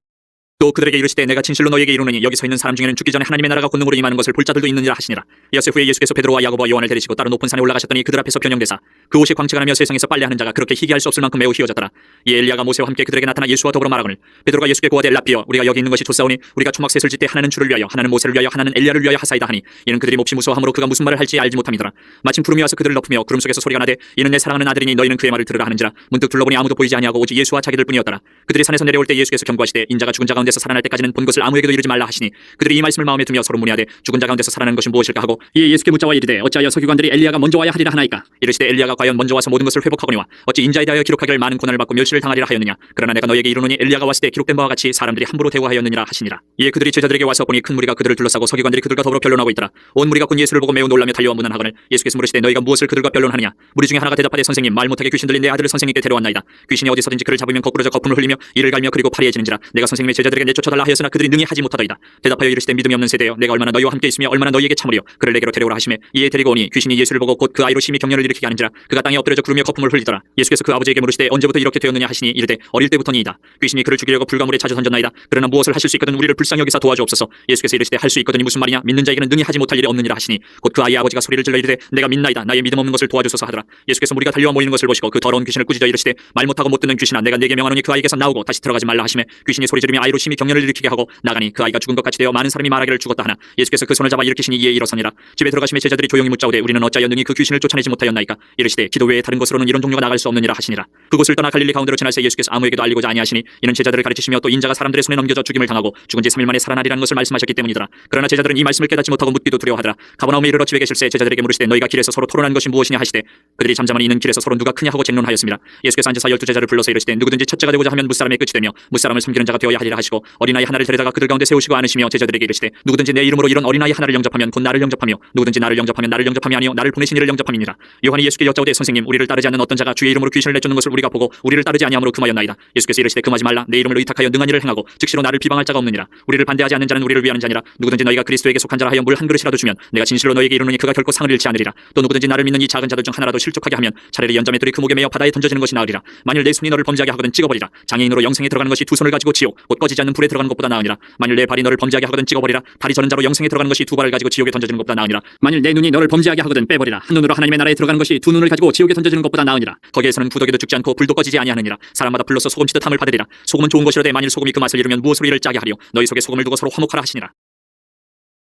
또 그들에게 이르시되 내가 진실로 너희에게 이르노니 여기 서 있는 사람 중에는 죽기 전에 하나님의 나라가 권능으로 임하는 것을 볼 자들도 있느니라 하시니라. 엿새 후에 예수께서 베드로와 야고보와 요한을 데리시고 따로 높은 산에 올라가셨더니 그들 앞에서 변형되사 그 옷이 광채가 나며 세상에서 빨래하는 자가 그렇게 희귀할 수 없을 만큼 매우 희어졌더라. 이 엘리야가 모세와 함께 그들에게 나타나 예수와 더불어 말하거늘 베드로가 예수께 고하되 라삐여 우리가 여기 있는 것이 좋사오니 우리가 초막셋을 짓되 하나는 주를 위하여 하나는 모세를 위하여 하나는 엘리야를 위하여 하사이다 하니 이는 그들이 몹시 무서워함으로 그가 무슨 말을 할지 알지 못함이더라. 마침 구름이 와서 그들을 덮으며 구름 속에서 소리가 나되 이는 내 사랑하는 아들이니 너희는 그의 말을 들으라 하는지라. 문득 둘러보니 아무도 보이지 아니하고 오직 예수와 자기들 뿐이었더라. 그들이 산에서 내려올 때 예수께서 경고하시되 인자가 죽은 자 가운데서 살아날 때까지는 본 것을 아무에게도 이르지 말라 하시니 그들이 이 말씀을 마음에 두며 서로 문의하되 죽은 자 가운데서 살아나는 것이 무엇일까 하고 이에 예수께 묻자와 이르되 어찌하여 서기관들이 엘리야가 먼저 와야 하리라 하나이까. 이르시되 엘리야가 과연 먼저 와서 모든 것을 회복하거니와 어찌 인자에 대하여 기록하기를 많은 고난을 받고 멸시를 당하리라 하였느냐. 그러나 내가 너에게 이르노니 엘리야가 왔을 때 기록된 바와 같이 사람들이 함부로 대우하였느니라 하시니라. 이에 그들이 제자들에게 와서 보니 큰 무리가 그들을 둘러싸고 서기관들이 그들과 더불어 변론하고 있더라. 온 무리가 곧 예수를 보고 매우 놀라며 달려와 문안하거늘 예수께서 물으시되 너희가 무엇을 그들과 변론하느냐. 무리 중에 하나가 대답하되 선생님 말 못하게 귀신 들린 내 아들을 선생님께 데려왔나이다. 귀신이 어디서든지 그를 잡으면 거꾸러져 거품을 흘리며 이를 갈며 그리고 파리해지는지라. 내가 선생님의 제자들에게 내쫓아달라 하였으나 그들이 능히 하지 못하더이다. 대답하여 이르시되 믿음이 없는 세대여 내가 얼마나 너희와 함께 있으며 얼마나 너희에게 참으리요. 그를 내게로 데려오라 하시매 이에 데리고 오니 귀신이 예수를 보고 곧 그 아이로 심히 경련을 일으키게 하는지라. 그가 땅에 엎드려져 구르며 거품을 흘리더라. 예수께서 그 아버지에게 물으시되 언제부터 이렇게 되었느냐 하시니 이르되 어릴 때부터니이다. 귀신이 그를 죽이려고 불가물에 자주 던졌나이다. 그러나 무엇을 하실 수 있거든 우리를 불쌍히 여기사 도와주옵소서. 예수께서 이르시되 할 수 있거든이 무슨 말이냐. 믿는 자에게는 능히 하지 못할 일이 없느니라 하시니 곧 그 아이의 아버지가 소리를 질러 이르되 내가 믿나이다. 나의 믿음 없는 것을 도와주소서 하더라. 예수께서 무리가 달려와 모이는 것을 보시고 그 더러운 귀신을 꾸짖어 이르시되 말 못하고 못 듣는 귀신아 내가 네게 명하노니 그 아이에게서 나오고 다시 들어가지 말라 하시매 귀신이 소리 지르며 아이로 심히 경련을 일으키게 하고 나가니 그 아이가 죽은 것 같이 되어 많은 사람이 말하기를 죽었다 하나 예수께서 그 손을 잡아 일으키시니 이에 일어서니라. 집에 들어가시매 제자들이 조용히 묻자오되 우리는 어찌하여 능히 그 귀신을 쫓아내지 못하였나이까. 이르시되 기도 외에 다른 곳으로는 이런 종류가 나갈 수 없느니라 하시니라. 그곳을 떠나 갈릴리 가운데로 지날새 예수께서 아무에게도 알리고자 아니하시니 이는 제자들을 가르치시며 또 인자가 사람들의 손에 넘겨져 죽임을 당하고 죽은 지 3일 만에 살아나리라는 것을 말씀하셨기 때문이더라. 그러나 제자들은 이 말씀을 깨닫지 못하고 묻기도 두려워하더라. 가버나움에 이르러 집에 계실새 제자들에게 물으시되 너희가 길에서 서로 토론한 것이 무엇이냐 하시되 그들이 잠잠하니 이는 길에서 서로 누가 크냐 하고 쟁론하였습니다. 예수께서 앉아서 12 제자를 불러서 이르시되 누구든지 첫째가 되고자 하면 무사람의 끝이 되며 무사람을 섬기는 자가 되어야 하리라 하시고 하시고 어린아이 하나를 데려다가 그들 가운데 세우시고 안으시며 제자들에게 이르시되 누구든지 내 이름으로 이런 어린아이 하나를 영접하면 곧 나를 영접하며 누구든지 나를 영접하면 나를 영접함이 아니요 나를 보내신 이를 영접함이니라. 요한이 예수께 여짜오되 선생님 우리를 따르지 않는 어떤 자가 주의 이름으로 귀신을 내쫓는 것을 우리가 보고 우리를 따르지 아니함으로 금하였나이다. 예수께서 이르시되 금하지 말라. 내 이름을 의탁하여 능한 일을 행하고 즉시로 나를 비방할 자가 없느니라. 우리를 반대하지 않는 자는 우리를 위하는 자니라. 누구든지 너희가 그리스도에게 속한 자라 하여 물 한 그릇이라도 주면 내가 진실로 너희에게 이르노니 그가 결코 상을 잃지 않으리라. 또 누구든지 나를 믿는 이 작은 자들 중 하나라도 실족하게 하면 차라리 연자맷돌이 그 목에 매어 바다에 던져지는 것이 나으리라. 만일 내 손이 너를 범죄하게 하거든 찍어버리라. 장애인으로 영생에 들어가는 것이 두 손을 가지고 지옥 곧 꺼지지 않는 불에 들어가는 것보다 나으니라. 만일 내 발이 너를 범죄하게 하거든 찍어버리라. 다리 저는 자로 영생에 들어가는 것이 두 발을 가지고 지옥에 던져지는 것보다 나으니라. 만일 내 눈이 너를 범죄하게 하거든 빼버리라. 한 눈으로 하나님의 나라에 들어가는 것이 두 눈을 가지고 지옥에 던져지는 것보다 나으니라. 거기에서는 구더기도 죽지 않고 불도 꺼지지 아니하느니라. 사람마다 불로서 소금치듯 함을 받으리라. 소금은 좋은 것이로되 만일 소금이 그 맛을 잃으면 무엇으로 이를 짜게 하리요. 너희 속에 소금을 두고 서로 화목하라 하시니라.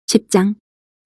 10장.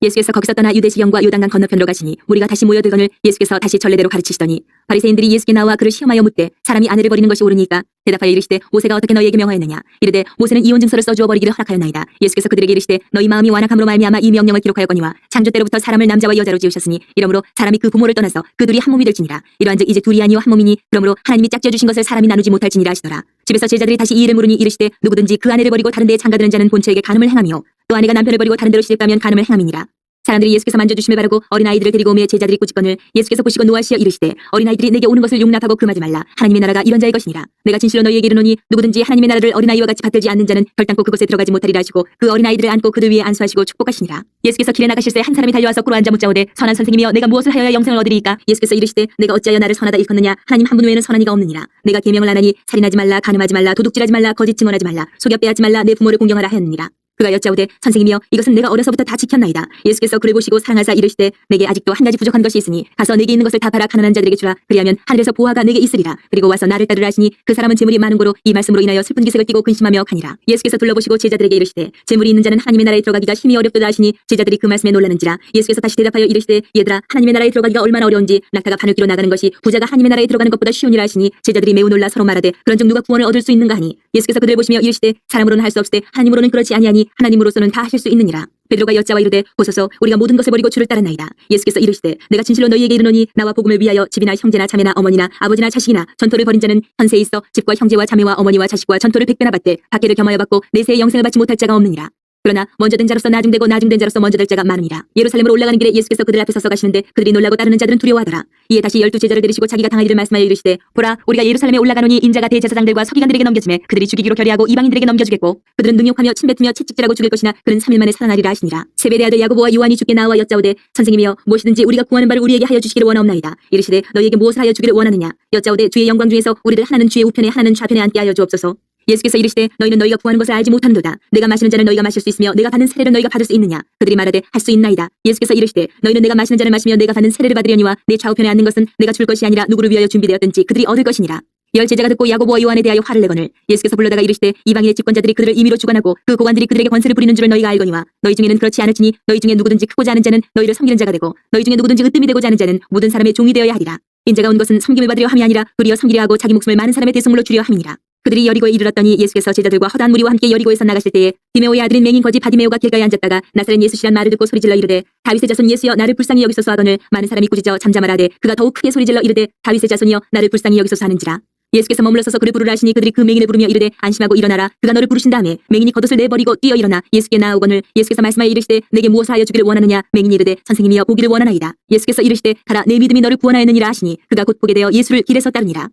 예수께서 거기서 떠나 유대지경과 요단강 건너편으로 가시니 무리가 다시 모여들거늘 예수께서 다시 전례대로 가르치시더니 바리새인들이 예수께 나와 그를 시험하여 묻되 사람이 아내를 버리는 것이 옳으니까 대답하여 이르시되 모세가 어떻게 너희에게 명하였느냐. 이르되 모세는 이혼 증서를 써주어 버리기를 허락하였나이다. 예수께서 그들에게 이르시되 너희 마음이 완악함으로 말미암아 이 명령을 기록하였거니와 창조 때로부터 사람을 남자와 여자로 지으셨으니 이러므로 사람이 그 부모를 떠나서 그 둘이 한 몸이 될지니라. 이러한즉 이제 둘이 아니요 한 몸이니 그러므로 하나님이 짝지어 주신 것을 사람이 나누지 못할지니라 하시더라. 집에서 제자들이 다시 이 일을 물으니 이르시되 누구든지 그 아내를 버리고 다른 데에 장가드는 자는 본처에게 간음을 행하며 또 아내가 남편을 버리고 다른 데로 시집가면 간음을 행함이니라. 사람들이 예수께서 만져주심을 바라고 어린아이들을 데리고 오매 제자들이 꾸짖거늘 예수께서 보시고 노하시어 이르시되 어린아이들이 내게 오는 것을 용납하고 금하지 말라. 하나님의 나라가 이런 자의 것이니라. 내가 진실로 너희에게 이르노니 누구든지 하나님의 나라를 어린아이와 같이 받들지 않는 자는 결단코 그곳에 들어가지 못하리라 하시고 그 어린아이들을 안고 그들 위에 안수하시고 축복하시니라. 예수께서 길에 나가실새 한 사람이 달려와서 꿇어 앉아 묻자오되 선한 선생님이여 내가 무엇을 하여야 영생을 얻으리이까. 예수께서 이르시되 내가 어찌하여 나를 선하다 일컫느냐. 하나님 한 분 외에는 선한 이가 없느니라. 내가 계명을 안 하니 살인하지 말라 간음하지 말라 도둑질하지 말라 거짓 증언하지 말라 속여 빼앗지 말라 내 부모를 공경하라 하였느니라. 그가 여짜오되 선생님이여 이것은 내가 어려서부터 다 지켰나이다. 예수께서 그를 보시고 사랑하사 이르시되 내게 아직도 한 가지 부족한 것이 있으니 가서 내게 있는 것을 다 팔아 가난한 자들에게 주라. 그리하면 하늘에서 보화가 내게 있으리라. 그리고 와서 나를 따르라 하시니 그 사람은 재물이 많은 고로 이 말씀으로 인하여 슬픈 기색을 띠고 근심하며 가니라. 예수께서 둘러보시고 제자들에게 이르시되 재물이 있는 자는 하나님의 나라에 들어가기가 힘이 어렵도다 하시니 제자들이 그 말씀에 놀라는지라. 예수께서 다시 대답하여 이르시되 얘들아 하나님의 나라에 들어가기가 얼마나 어려운지 낙타가 바늘 끼로 나가는 것이 부자가 하나님의 나라에 들어가는 것보다 쉬우니라 하시니 제자들이 매우 놀라 서로 말하되 그런즉 누가 구원을 얻을 수 있는가 하니 예수께서 그들 보시며 이르시되 사람으로는 할 수 없으되 하나님으로는 그렇지 아니하니 하나님으로서는 다 하실 수 있느니라. 베드로가 여짜와 이르되 보소서 우리가 모든 것을 버리고 주를 따랐나이다. 예수께서 이르시되 내가 진실로 너희에게 이르노니 나와 복음을 위하여 집이나 형제나 자매나 어머니나 아버지나 자식이나 전토를 벌인 자는 현세에 있어 집과 형제와 자매와 어머니와 자식과 전토를 100배나 받되 박해를 겸하여 받고 내세의 영생을 받지 못할 자가 없느니라. 그러나 먼저 된 자로서 나중되고 나중된 자로서 먼저 될 자가 많으니라. 예루살렘으로 올라가는 길에 예수께서 그들 앞에 서서 가시는데 그들이 놀라고 따르는 자들은 두려워하더라. 이에 다시 12 제자를 데리시고 자기가 당할 일을 말씀하여 이르시되 보라 우리가 예루살렘에 올라가노니 인자가 대제사장들과 서기관들에게 넘겨지매 그들이 죽이기로 결의하고 이방인들에게 넘겨주겠고 그들은 능욕하며 침뱉으며 채찍질하고 죽일 것이나 그는 3일 만에 살아나리라 하시니라. 세베대의 아들 야고보와 요한이 주께 나와 여짜오되 선생님이여 무엇이든지 우리가 구하는 바를 우리에게 하여 주시기를 원하옵나이다. 이르시되 너희에게 무엇을 하여 주기를 원하느냐. 여짜오되 주의 영광 중에서 우리를 하나는 주의 우편에 하나는 좌편에 앉게 하여 주옵소서. 예수께서 이르시되 너희는 너희가 구하는 것을 알지 못하는도다. 내가 마시는 잔을 너희가 마실 수 있으며 내가 받는 세례를 너희가 받을 수 있느냐. 그들이 말하되 할 수 있나이다. 예수께서 이르시되 너희는 내가 마시는 잔을 마시며 내가 받는 세례를 받으려니와 내 좌우편에 앉는 것은 내가 줄 것이 아니라 누구를 위하여 준비되었든지 그들이 얻을 것이니라. 열 제자가 듣고 야고보와 요한에 대하여 화를 내거늘 예수께서 불러다가 이르시되 이방인의 집권자들이 그들을 임의로 주관하고 그 고관들이 그들에게 권세를 부리는 줄을 너희가 알거니와 너희 중에는 그렇지 않을지니 너희 중에 누구든지 크고자 하는 자는 너희를 섬기는 자가 되고 너희 중에 누구든지 으뜸이 되고자 하는 자는 모든 사람의 종이 되어야 하리라. 인자가 온 것은 섬김을 받으려 함이 아니라 도리어 섬기려 하고 자기 목숨을 많은 사람의 대속물로 주려 함이니라. 그들이 여리고에 이르렀더니 예수께서 제자들과 허다한 무리와 함께 여리고에서 나가실 때에 디메오의 아들인 맹인 거지 바디메오가 길가에 앉았다가 나사렛 예수시란 말을 듣고 소리질러 이르되 다윗의 자손 예수여 나를 불쌍히 여기소서 하거늘 많은 사람이 꾸짖어 잠잠하라되 그가 더욱 크게 소리질러 이르되 다윗의 자손이여 나를 불쌍히 여기소서 하는지라. 예수께서 머물러 서서 그를 부르라 하시니 그들이 그 맹인을 부르며 이르되 안심하고 일어나라. 그가 너를 부르신 다음에 맹인이 겉옷을 내버리고 뛰어 일어나 예수께 나아오거늘 예수께서 말씀하여 이르시되 내게 무엇을 하여 주기를 원하느냐. 맹인이 이르되 선생님이여 보기를 원하나이다. 예수께서 이르시되 가라 내 믿음이 너를 구원하였느니라 하시니 그가 곧 보게 되어 예수를 길에서 따르니라.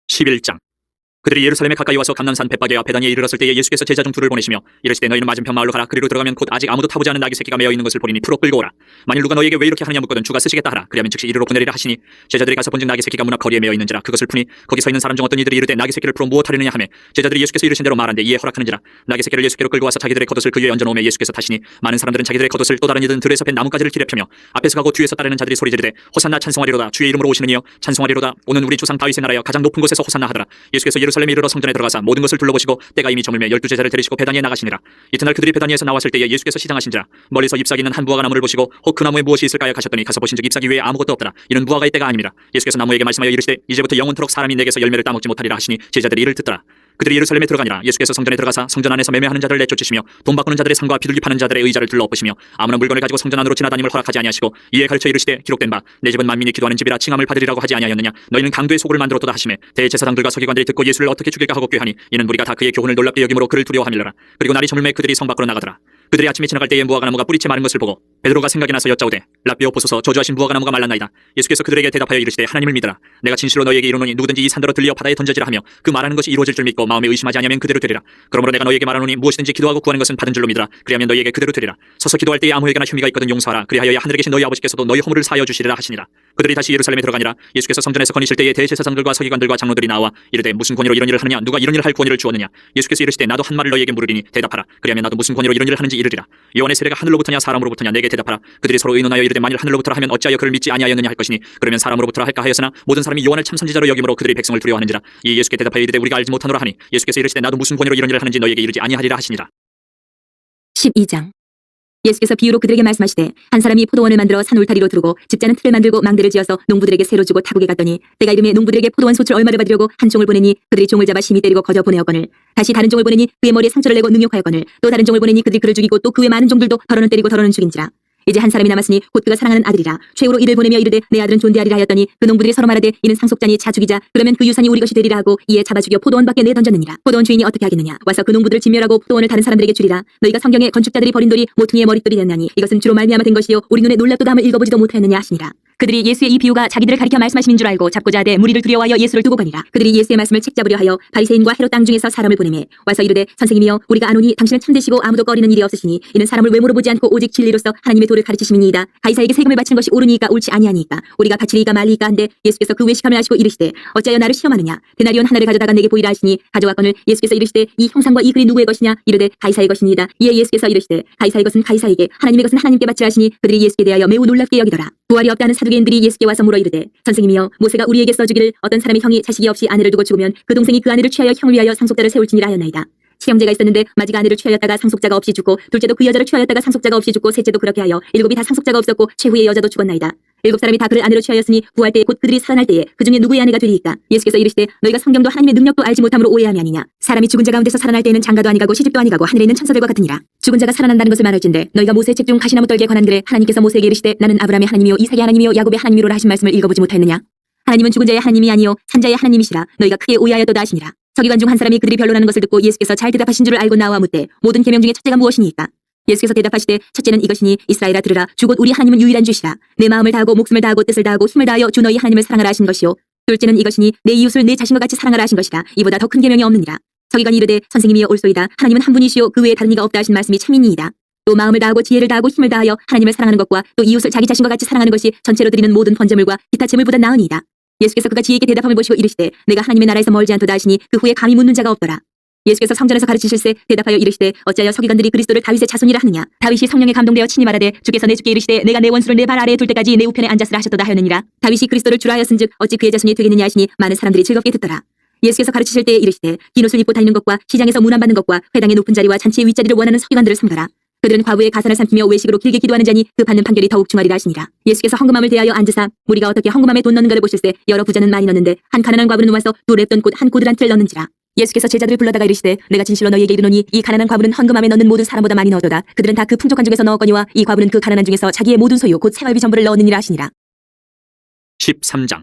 11장. 그들이 예루살렘에 가까이 와서 감람산 벳바게 앞 베다니에 이르렀을 때에 예수께서 제자 중 둘을 보내시며 이르시되 너희는 맞은편 마을로 가라. 그리로 들어가면 곧 아직 아무도 타보지 않은 나귀 새끼가 매어 있는 것을 보리니 풀어 끌고 오라. 만일 누가 너희에게 왜 이렇게 하느냐 묻거든 주가 쓰시겠다 하라. 그리하면 즉시 이리로 보내리라 하시니 제자들이 가서 본즉 나귀 새끼가 문 앞 거리에 매어 있는지라. 그것을 푸니 거기 서 있는 사람 중 어떤 이들이 이르되 나귀 새끼를 풀어 무엇하려느냐 하매 제자들이 예수께서 이르신 대로 말한데 이에 허락하는지라. 나귀 새끼를 예수께로 끌고 와서 자기들의 겉옷을 그 위에 얹어 놓으며 예수께서 타시니 많은 사람들은 자기들의 겉옷을 또 다른 이들은 들에서 벤 나뭇가지를 길에 펴며 앞에서 가고 뒤에서 따르는 자들이 소리 지르되 호산나 찬송하리로다. 주의 이름으로 오시는 이여 찬송하리로다. 오는 우리 조상 다윗의 나라여 가장 높은 곳에서 호산나 하더라. 예수께서 예루살렘에 이르러 성전에 들어가사 모든 것을 둘러보시고 때가 이미 저물매 12 제자를 데리시고 베다니에 나가시니라. 이튿날 그들이 베다니에서 나왔을 때에 예수께서 시장하신지라. 멀리서 잎사귀 있는 한 무화과 나무를 보시고 혹 그 나무에 무엇이 있을까요 가셨더니 가서 보신즉 잎사귀 외에 아무것도 없더라. 이는 무화과의 때가 아닙니다. 예수께서 나무에게 말씀하여 이르시되 이제부터 영원토록 사람이 내게서 열매를 따먹지 못하리라 하시니 제자들이 이를 듣더라. 그들이 예루살렘에 들어가니라. 예수께서 성전에 들어가사 성전 안에서 매매하는 자들을 내쫓으시며 돈 바꾸는 자들의 상과 비둘기 파는 자들의 의자를 둘러엎으시며 아무나 물건을 가지고 성전 안으로 지나다님을 허락하지 아니하시고 이에 가르쳐 이르시되 기록된 바 내 집은 만민이 기도하는 집이라 칭함을 받으리라고 하지 아니하였느냐. 너희는 강도의 소굴을 만들었도다 하시매 대제사장들과 서기관들이 듣고 예수를 어떻게 죽일까 하고 꾀하니 이는 무리가 다 그의 교훈을 놀랍게 여김으로 그를 두려워함이라. 그리고 날이 저물매 그들이 성 밖으로 나가더라. 그들이 아침에 지나갈 때에 무화과 나무가 뿌리채 마른 것을 보고 베드로가 생각이 나서 여짜오되 라삐어 보소서 저주하신 무화과 나무가 말랐나이다. 예수께서 그들에게 대답하여 이르시되 하나님을 믿으라. 내가 진실로 너희에게 이르노니 누구든지 이 산더러 들리어 바다에 던져지라 하며 그 말하는 것이 이루어질 줄 믿고 마음에 의심하지 아니하면 그대로 되리라. 그러므로 내가 너희에게 말하노니 무엇이든지 기도하고 구하는 것은 받은 줄로 믿으라. 그리하면 너희에게 그대로 되리라. 서서 기도할 때에 아무에게나 혐의가 있거든 용서하라. 그리하여 하늘에 계신 너희 아버지께서도 너희 허물을 사하여 주시리라 하시니라. 그들이 다시 예루살렘에 들어가니라. 예수께서 성전에서 거니실 때에 대제사장들과 서기관들과 장로들이 나와 이르되 무슨 권위로 이런 일을 하느냐. 누가 이런 일을 할 권위를 주었느냐. 예수께서 이르시되 나도 한 말을 너희에게 물으리니 대답하라. 그리하면 나도 무슨 권위로 이런 일을 하는지 이르리라. 요한의 세례가 하늘로부터냐 사람으로부터냐 내게 대답하라. 그들이 서로 의논하여 이르되 만일 하늘로부터라 하면 어찌하여 그를 믿지 아니하였느냐 할 것이니 그러면 사람으로부터라 할까 하였으나 모든 사람이 요한을 참선지자로 여김으로 그들이 백성을 두려워하는지라. 이 예수께 대답하여 이르되 우리가 알지 못하노라 하니 예수께서 이르시되 나도 무슨 권위로 이런 일을 하는지 너희에게 이르지 아니하리라 하시니라. 12장. 예수께서 비유로 그들에게 말씀하시되 한 사람이 포도원을 만들어 산 울타리로 두르고 집자는 틀을 만들고 망대를 지어서 농부들에게 새로 주고 타국에 갔더니 때가 이름에 농부들에게 포도원 솥을 얼마를 받으려고 한 종을 보내니 그들이 종을 잡아 심히 때리고 거저 보내었거늘 다시 다른 종을 보내니 그의 머리에 상처를 내고 능욕하였거늘 또 다른 종을 보내니 그들이 그를 죽이고 또 그 외 많은 종들도 더러는 때리고 더러는 죽인지라. 이제 한 사람이 남았으니 곧 그가 사랑하는 아들이라. 최후로 이를 보내며 이르되 내 아들은 존대하리라 하였더니 그 농부들이 서로 말하되 이는 상속자니 자 죽이자. 그러면 그 유산이 우리 것이 되리라 하고 이에 잡아 죽여 포도원 밖에 내던졌느니라. 포도원 주인이 어떻게 하겠느냐. 와서 그 농부들을 진멸하고 포도원을 다른 사람들에게 주리라. 너희가 성경에 건축자들이 버린 돌이 모퉁이의 머릿돌이 되었나니 이것은 주로 말미암아 된 것이요 우리 눈에 놀랍도다 함을 읽어보지도 못하였느냐 하시니라. 그들이 예수의 이 비유가 자기들을 가리켜 말씀하심인 줄 알고 잡고자 하되 무리를 두려워하여 예수를 두고 가니라. 그들이 예수의 말씀을 책잡으려 하여 바리새인과 헤롯 땅 중에서 사람을 보내매 와서 이르되 선생님이여 우리가 아노니 당신은 참되시고 아무도 꺼리는 일이 없으시니 이는 사람을 외모로 보지 않고 오직 진리로서 하나님의 도를 가르치심이니이다. 가이사에게 세금을 바치는 것이 옳으니까 옳지 아니하니까 우리가 바치리이까 말리이까 한데 예수께서 그 외식함을 하시고 이르시되 어찌하여 나를 시험하느냐. 데나리온 하나를 가져다가 내게 보이라 하시니 가져왔거늘 예수께서 이르시되 이 형상과 이 글이 누구의 것이냐. 이르되 가이사의 것이니이다. 이에 예수께서 이르시되 가이사의 것은 가이사에게 하나님의 것은 하나님께 바치라 하시니 그들이 예수께 대하여 매우 놀랍게 여기더라. 부활이 없다는 사두개인들이 예수께 와서 물어 이르되 선생님이여 모세가 우리에게 써주기를 어떤 사람이 형이 자식이 없이 아내를 두고 죽으면 그 동생이 그 아내를 취하여 형을 위하여 상속자를 세울지니라 하였나이다. 시형제가 있었는데 마지가 아내를 취하였다가 상속자가 없이 죽고 둘째도 그 여자를 취하였다가 상속자가 없이 죽고 셋째도 그렇게 하여 일곱이 다 상속자가 없었고 최후의 여자도 죽었나이다. 일곱 사람이 다 그를 아내로 취하였으니 구할 때에 곧 그들이 살아날 때에 그 중에 누구의 아내가 되리이까. 예수께서 이르시되 너희가 성경도 하나님의 능력도 알지 못함으로 오해함이 아니냐. 사람이 죽은 자 가운데서 살아날 때에는 장가도 아니가고 시집도 아니가고 하늘에 있는 천사들과 같으니라. 죽은 자가 살아난다는 것을 말할진대 너희가 모세의 책 중 가시나무 떨기에 관한 글에 하나님께서 모세에게 이르시되 나는 아브라함의 하나님이요 이삭의 하나님이요 야곱의 하나님이로라 하신 말씀을 읽어보지 못하였느냐. 하나님은 죽은 자의 하나님이 아니요 산자의 하나님이시라. 너희가 크게 오해하였도다 하시니라. 서기관 중 한 사람이 그들이 변론하는 것을 듣고 예수께서 잘 대답하신 줄을 알고 나와 묻되 모든 계명 중에 첫째가 무엇이니까. 예수께서 대답하시되 첫째는 이것이니 이스라엘아 들으라. 주 곧 우리 하나님은 유일한 주시라. 내 마음을 다하고 목숨을 다하고 뜻을 다하고 힘을 다하여 주 너희 하나님을 사랑하라 하신 것이요 둘째는 이것이니 내 이웃을 내 자신과 같이 사랑하라 하신 것이라. 이보다 더 큰 계명이 없느니라. 서기관이 이르되 선생님이여 옳소이다. 하나님은 한 분이시요 그 외에 다른 이가 없다 하신 말씀이 참이니이다. 또 마음을 다하고 지혜를 다하고 힘을 다하여 하나님을 사랑하는 것과 또 이웃을 자기 자신과 같이 사랑하는 것이 전체로 드리는 모든 번제물과 기타 제물보다 나으니이다. 예수께서 그가 지혜있게 대답함을 보시고 이르시되 내가 하나님의 나라에서 멀지 않도다 하시니 그 후에 감히 묻는 자가 없더라. 예수께서 성전에서 가르치실세 대답하여 이르시되 어찌하여 서기관들이 그리스도를 다윗의 자손이라 하느냐. 다윗이 성령에 감동되어 친히 말하되 주께서 내 주께 이르시되 내가 내 원수를 내 발 아래에 둘 때까지 내 우편에 앉았으라 하셨도다 하였느니라. 다윗이 그리스도를 주라 하였은즉 어찌 그의 자손이 되겠느냐 하시니 많은 사람들이 즐겁게 듣더라. 예수께서 가르치실 때에 이르시되 긴 옷을 입고 다니는 것과 시장에서 문안받는 것과 회당의 높은 자리와 잔치의 윗자리를 원하는 서기관들을 삼가라. 그들은 과부의 가산을 삼키며 외식으로 길게 기도하는 자니 그 받는 판결이 더욱 중하리라 하시니라. 예수께서 헌금함을 대하여 앉으사 우리가 어떻게 헌금함에 돈 넣는가를 보실세 여러 부자는 많이 넣는데 한 가난한 과부는 와서 두 랩돈 곧 한 고드란트를 넣는지라. 예수께서 제자들을 불러다가 이르시되 내가 진실로 너희에게 이르노니 이 가난한 과부는 헌금함에 넣는 모든 사람보다 많이 넣었도다. 그들은 다 그 풍족한 중에서 넣었거니와 이 과부는 그 가난한 중에서 자기의 모든 소유 곧 생활비 전부를 넣었느니라 하시니라. 13장.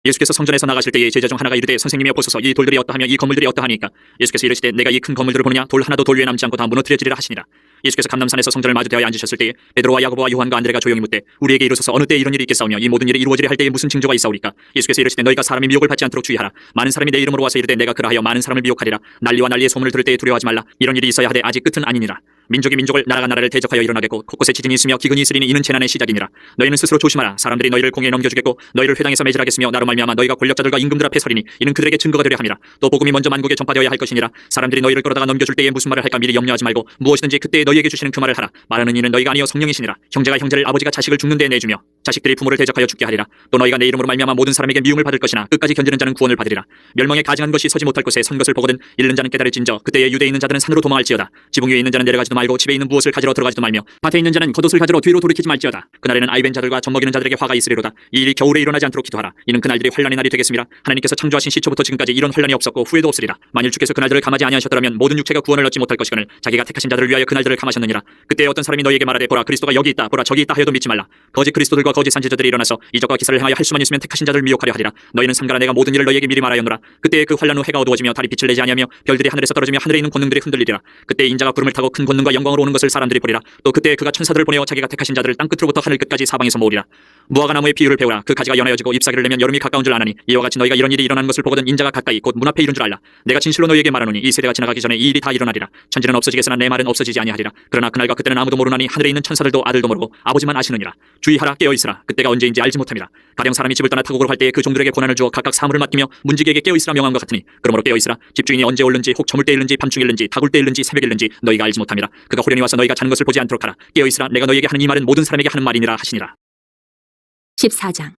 예수께서 성전에서 나가실 때에 제자 중 하나가 이르되 선생님이여 보소서 이 돌들이 어떠하며 이 건물들이 어떠하니까. 예수께서 이르시되 내가 이 큰 건물들을 보느냐. 돌 하나도 돌 위에 남지 않고 다 무너뜨려지리라 하시니라. 예수께서 감람산에서 성전을 마주대하여 앉으셨을 때에 베드로와 야고보와 요한과 안드레가 조용히 묻되 우리에게 이르소서 어느 때에 이런 일이 있겠사오며 이 모든 일이 이루어지리 할 때에 무슨 징조가 있사오리까. 예수께서 이르시되 너희가 사람이 미혹을 받지 않도록 주의하라. 많은 사람이 내 이름으로 와서 이르되 내가 그러하여 많은 사람을 미혹하리라. 난리와 난리의 소문을 들을 때에 두려워하지 말라. 이런 일이 있어야 하되 아직 끝은 아니니라. 민족이 민족을 나라가 나라를 대적하여 일어나겠고 곳곳에 지진이 있으며 기근이 있으리니 이는 재난의 시작이니라. 너희는 스스로 조심하라. 사람들이 너희를 공에 넘겨주겠고 너희를 회당에서 매질하겠으며 나로 말미암아 너희가 권력자들과 임금들 앞에 서리니 이는 그들에게 증거가 되려 함이라. 또 복음이 먼저 만국에 전파되어야 할 것이니라. 사람들이 너희를 끌어다가 넘겨줄 때에 무슨 말을 할까 미리 염려하지 말고 무엇이든지 그때에 너희에게 주시는 그 말을 하라. 말하는 이는 너희가 아니요 성령이시니라. 형제가 형제를 아버지가 자식을 죽는 데 내주며 자식들이 부모를 대적하여 죽게 하리라. 또 너희가 내 이름으로 말미암아 모든 사람에게 미움을 받을 것이나 끝까지 견디는 자는 구원을 받으리라. 멸망에 가증한 것이 서지 못할 곳에 선 것을 보거든 잃는 자는 깨달을진저 그때에 유대에 있는 자들은 산으로 도망할지어다. 지붕 위에 있는 자는 내려가지도 말고 집에 있는 무엇을 가지러 들어가지도 말며 밭에 있는 자는 겉옷을 가지러 뒤로 돌이키지 말지어다. 그날에는 아이벤 자들과 젖먹이는 자들에게 화가 있으리로다. 이 일이 겨울에 일어나지 않도록 기도하라. 이는 그날들이 환난의 날이 되겠습니다. 하나님께서 창조하신 시초부터 지금까지 이런 환난이 없었고 후에도 없으리라. 만일 주께서 그날들을 감하지 아니하셨더라면 모든 육체가 구원을 얻지 못할 것이거늘 자기가 택하신 자들을 위하여 그날들을 감하셨느니라. 그때 어떤 사람이 너희에게 말하되 보라 그리스도가 여기 있다 보라 저기 있다 하여도 믿지 말라. 거짓 그리스도들과 거짓 선지자들이 일어나서 이적과 기사를 행하여 할 수만 있으면 택하신 자들을 미혹하려 하리라. 너희는 삼가라 내가 모든 일을 너희에게 미리 말하였노라. 그때 그 환난 후 해가 어두워지며 달이 빛을 내지 아니하며 별들이 하늘에서 떨어지며 하늘에 있는 권능들이 흔들리리라. 그때 인자가 구름을 타고 큰 권능과 영광으로 오는 것을 사람들이 보리라. 또 그때 그가 천사들을 보내어 자기가 택하신 자들을 땅 끝으로부터 하늘 끝까지 사방에서 모으리라. 무화과 나무의 비유를 배우라. 그 가지가 연하여지고 잎사귀를 내면 여름이 가까운 줄 아나니 이와 같이 너희가 이런 일이 일어나는 것을 보거든 인자가 가까이 곧 문 앞에 이른 줄 알라. 내가 진실로 너희에게 말하노니 이 세대가 지나가기 전에 이 일이 다 일어나리라. 천지는 없어지겠으나 내 말은 없어지지 아니하리라. 그러나 그날과 그때는 아무도 모르나니 하늘에 있는 천사들도 아들도 모르고 아버지만 아시느니라. 주의하라 깨어있으라. 그때가 언제인지 알지 못함이라. 가령 사람이 집을 떠나 타국으로 할 때에 그 종들에게 고난을 주어 각각 사물을 맡기며 문지기에게 깨어있으라 명함과 같으니 그러므로 깨어있으라. 집주인이 언제 올는지 혹 저물 때 일는지 밤중 일는지 다굴 때 일는지 새벽 일는지 너희가 알지 못함이라. 그가 호련히 와서 너희가 자는 것을 보지 않도록 하라. 깨어있으라. 내가 너희에게 하는 이 말은 모든 사람에게 하는 말이니라 하시니라. 14장.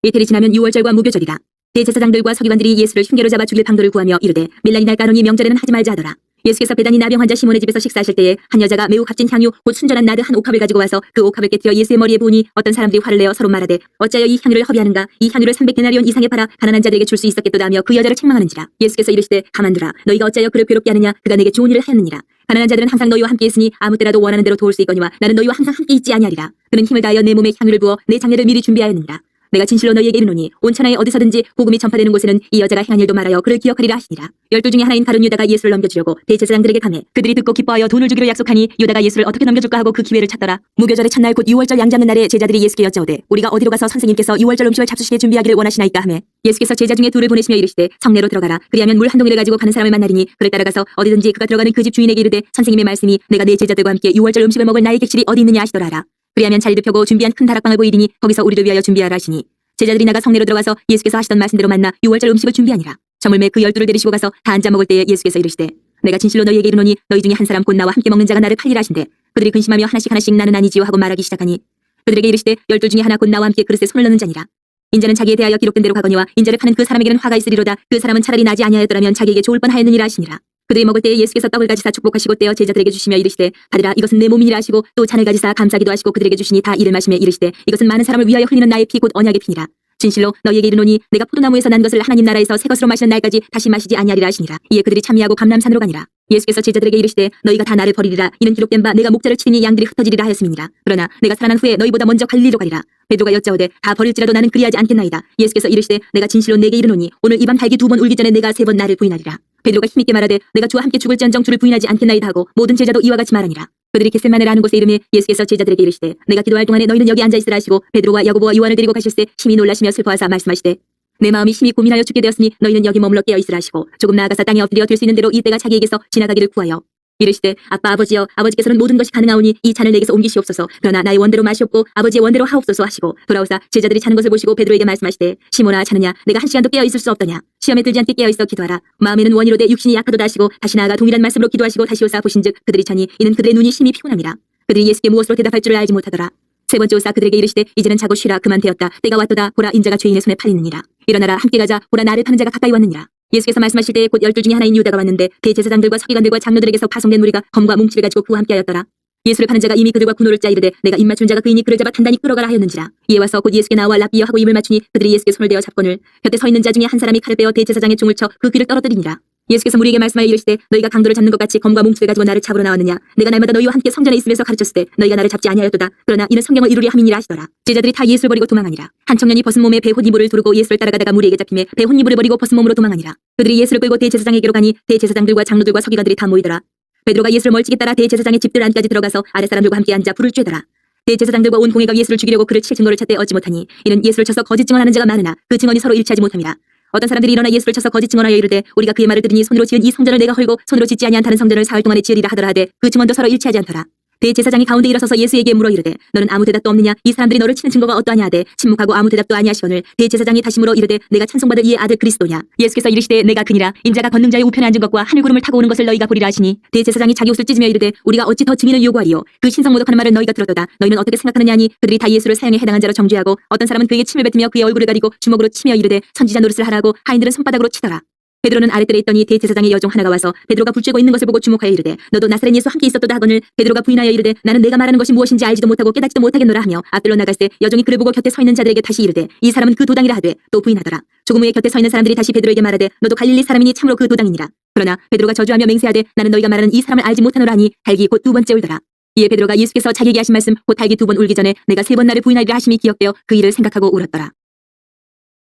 이틀이 지나면 유월절과 무교절이라. 대제사장들과 서기관들이 예수를 흉계로 잡아 죽일 방도를 구하며 이르되 밀라니 날 까노니 명절에는 하지 말자 하더라. 예수께서 베다니 나병 환자 시몬의 집에서 식사하실 때에 한 여자가 매우 값진 향유 곧 순전한 나드 한 옥합을 가지고 와서 그 옥합을 깨뜨려 예수의 머리에 부으니 어떤 사람들이 화를 내어 서로 말하되 어찌하여 이 향유를 허비하는가. 이 향유를 300데나리온 이상에 팔아 가난한 자들에게 줄 수 있었겠도다 하며 그 여자를 책망하는지라. 예수께서 이르시되 가만두라. 너희가 어찌하여 그를 괴롭게 하느냐. 그가 내게 좋은 일을 하였느니라. 가난한 자들은 항상 너희와 함께 있으니 아무 때라도 원하는 대로 도울 수 있거니와 나는 너희와 항상 함께 있지 아니하리라. 그는 힘을 다하여 내 몸에 향유를 부어 내 장례를 미리 준비하였느니라. 내가 진실로 너희에게 이르노니 온 천하에 어디서든지 복음이 전파되는 곳에는 이 여자가 행한 일도 말하여 그를 기억하리라 하시니라. 12 중에 하나인 가룟 유다가 예수를 넘겨주려고 대제사장들에게 가매 그들이 듣고 기뻐하여 돈을 주기로 약속하니 유다가 예수를 어떻게 넘겨줄까 하고 그 기회를 찾더라. 무교절의 첫날 곧 유월절 양 잡는 날에 제자들이 예수께 여짜오되 우리가 어디로 가서 선생님께서 유월절 음식을 잡수시게 준비하기를 원하시나이까 하매 예수께서 제자 중에 둘을 보내시며 이르시되 성내로 들어가라. 그리하면 물 한 동이를 가지고 가는 사람을 만나리니 그를 따라가서 어디든지 그가 들어가는 그 집 주인에게 이르되 선생님의 말씀이 내가 내 제자들과 함께 유월절 음식을 먹을 나의 객실이 어디 있느냐 하시더라 하라. 그리하면 자리를 펴고 준비한 큰 다락방을 보이리니 거기서 우리를 위하여 준비하라 하시니 제자들이 나가 성내로 들어가서 예수께서 하시던 말씀대로 만나 유월절 음식을 준비하니라. 저물매 그 12를 데리시고 가서 다 앉아 먹을 때에 예수께서 이르시되 내가 진실로 너희에게 이르노니 너희 중에 한 사람 곧 나와 함께 먹는 자가 나를 팔리라 하신대 그들이 근심하며 하나씩 나는 아니지요 하고 말하기 시작하니 그들에게 이르시되 12 중에 하나 곧 나와 함께 그릇에 손을 넣는 자니라. 인자는 자기에 대하여 기록된 대로 가거니와 인자를 파는 그 사람에게는 화가 있으리로다. 그 사람은 차라리 나지 아니하였더라면 자기에게 좋을 뻔하였느니라 하시니라. 그들이 먹을 때에 예수께서 떡을 가지사 축복하시고 떼어 제자들에게 주시며 이르시되 받으라 이것은 내 몸이니라 하시고 또 잔을 가지사 감사기도 하시고 그들에게 주시니 다 이를 마시며 이르시되 이것은 많은 사람을 위하여 흘리는 나의 피 곧 언약의 피니라. 진실로 너희에게 이르노니 내가 포도나무에서 난 것을 하나님 나라에서 새 것으로 마시는 날까지 다시 마시지 아니하리라 하시니라. 이에 그들이 참미하고 감람산으로 가니라. 예수께서 제자들에게 이르시되 너희가 다 나를 버리리라. 이는 기록된 바 내가 목자를 치니 양들이 흩어지리라 하였음이니라. 그러나 내가 살아난 후에 너희보다 먼저 갈릴리로 가리라. 베드로가 여짜오되 다 버릴지라도 나는 그리하지 않겠나이다. 예수께서 이르시되 내가 진실로 내게 이르노니 오늘 이 밤 닭이 2번 울기 전에 내가 3번 나를 부인하리라. 베드로가 힘있게 말하되 내가 주와 함께 죽을지언정 주를 부인하지 않겠나이다 하고 모든 제자도 이와 같이 말하니라. 그들이 겟세마네라 하는 곳에 이르매 예수께서 제자들에게 이르시되 내가 기도할 동안에 너희는 여기 앉아 있으라 하시고 베드로와 야고보와 요한을 데리고 가실새 심히 놀라시며 슬퍼하사 말씀하시되 내 마음이 심히 고민하여 죽게 되었으니 너희는 여기 머물러 깨어 있으라 하시고 조금 나아가서 땅에 엎드려 될 수 있는 대로 이때가 자기에게서 지나가기를 구하여 이르시되 아빠 아버지여 아버지께서는 모든 것이 가능하오니 이 잔을 내게서 옮기시옵소서. 그러나 나의 원대로 마시옵고 아버지의 원대로 하옵소서 하시고 돌아오사 제자들이 자는 것을 보시고 베드로에게 말씀하시되 시몬아 자느냐 내가 한 시간도 깨어 있을 수 없더냐. 시험에 들지 않게 깨어 있어 기도하라. 마음에는 원이로되 육신이 약하도다 하시고 다시 나아가 동일한 말씀으로 기도하시고 다시 오사 보신즉 그들이 자니 이는 그들의 눈이 심히 피곤함이라. 그들이 예수께 무엇으로 대답할 줄을 알지 못하더라. 세 번째 오사 그들에게 이르시되 이제는 자고 쉬라. 그만 되었다. 때가 왔도다. 보라 인자가 죄인의 손에 팔리느니라. 일어나라 함께 가자. 보라 나를 파는 자가 가까이 왔느니라. 예수께서 말씀하실 때에 곧 12 중에 하나인 유다가 왔는데 대제사장들과 서기관들과 장로들에게서 파송된 무리가 검과 뭉치를 가지고 그와 함께하였더라. 예수를 파는 자가 이미 그들과 군노를 짜 이르되 내가 입 맞춘 자가 그이니 그를 잡아 단단히 끌어가라 하였는지라. 이에 와서 곧 예수께 나와 랍비여 하고 입을 맞추니 그들이 예수께 손을 대어 잡거늘 곁에 서 있는 자 중에 한 사람이 칼을 빼어 대제사장의 총을 쳐 그 귀를 떨어뜨리니라. 예수께서 무리에게 말씀하여 이르시되 너희가 강도를 잡는 것 같이 검과 뭉치를 가지고 나를 잡으러 나왔느냐. 내가 날마다 너희와 함께 성전에 있으면서 가르쳤을 때 너희가 나를 잡지 아니하였도다. 그러나 이는 성경을 이루려 함이니라 하시더라. 제자들이 다 예수를 버리고 도망하니라. 한 청년이 벗은 몸에 배 혼이불을 두르고 예수를 따라가다가 무리에게 잡히매 배 혼이불을 버리고 벗은 몸으로 도망하니라. 그들이 예수를 끌고 대제사장에게로 가니 대제사장들과 장로들과 서기관들이 다 모이더라. 베드로가 예수를 멀찍이 따라 대제사장의 집들 안까지 들어가서 아랫사람들과 함께 앉아 불을 쬐더라. 대제사장들과 온 공회가 예수를 죽이려고 그를 칠 증거를 찾되 얻지 못하니 이는 예수를 쳐서 거짓 증언하는 자가 많으나 그 증언이 서로 일치하지 못함이라. 어떤 사람들이 일어나 예수를 쳐서 거짓 증언하여 이르되 우리가 그의 말을 들으니 손으로 지은 이 성전을 내가 헐고 손으로 짓지 아니한 다른 성전을 사흘 동안에 지으리라 하더라 하되 그 증언도 서로 일치하지 않더라. 대제사장이 가운데 일어서서 예수에게 물어 이르되 너는 아무 대답도 없느냐? 이 사람들이 너를 치는 증거가 어떠하냐 하되 침묵하고 아무 대답도 아니하시거늘 대제사장이 다시 물어 이르되 내가 찬송받을 이의 아들 그리스도냐? 예수께서 이르시되 내가 그니라. 인자가 걷는 자의 우편에 앉은 것과 하늘 구름을 타고 오는 것을 너희가 보리라 하시니 대제사장이 자기 옷을 찢으며 이르되 우리가 어찌 더 증인을 요구하리요? 그 신성모독하는 말을 너희가 들었도다. 너희는 어떻게 생각하느냐 하니 그들이 다 예수를 사형에 해당한 자로 정죄하고 어떤 사람은 그에게 침을 뱉으며 그의 얼굴을 가리고 주먹으로 치며 이르되 선지자 노릇을 하라고 하인들은 손바닥으로 치더라. 베드로는 아랫뜰에 있더니 대제사장의 여종 하나가 와서 베드로가 불쬐고 있는 것을 보고 주목하여 이르되 너도 나사렛 예수 함께 있었도다 하거늘 베드로가 부인하여 이르되 나는 내가 말하는 것이 무엇인지 알지도 못하고 깨닫지도 못하겠노라 하며 앞뜰로 나갔을 때 여종이 그를 보고 곁에 서 있는 자들에게 다시 이르되 이 사람은 그 도당이라 하되 또 부인하더라. 조금 후에 곁에 서 있는 사람들이 다시 베드로에게 말하되 너도 갈릴리 사람이니 참으로 그 도당이니라. 그러나 베드로가 저주하며 맹세하되 나는 너희가 말하는 이 사람을 알지 못하노라 하니 달기 곧 두 번째 울더라. 이에 베드로가 예수께서 자기에게 하신 말씀 곧 달기 두 번 울기 전에 내가 세 번 나를 부인하리라 하심이 기억되어 그 일을 생각하고 울었더라.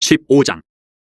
15장.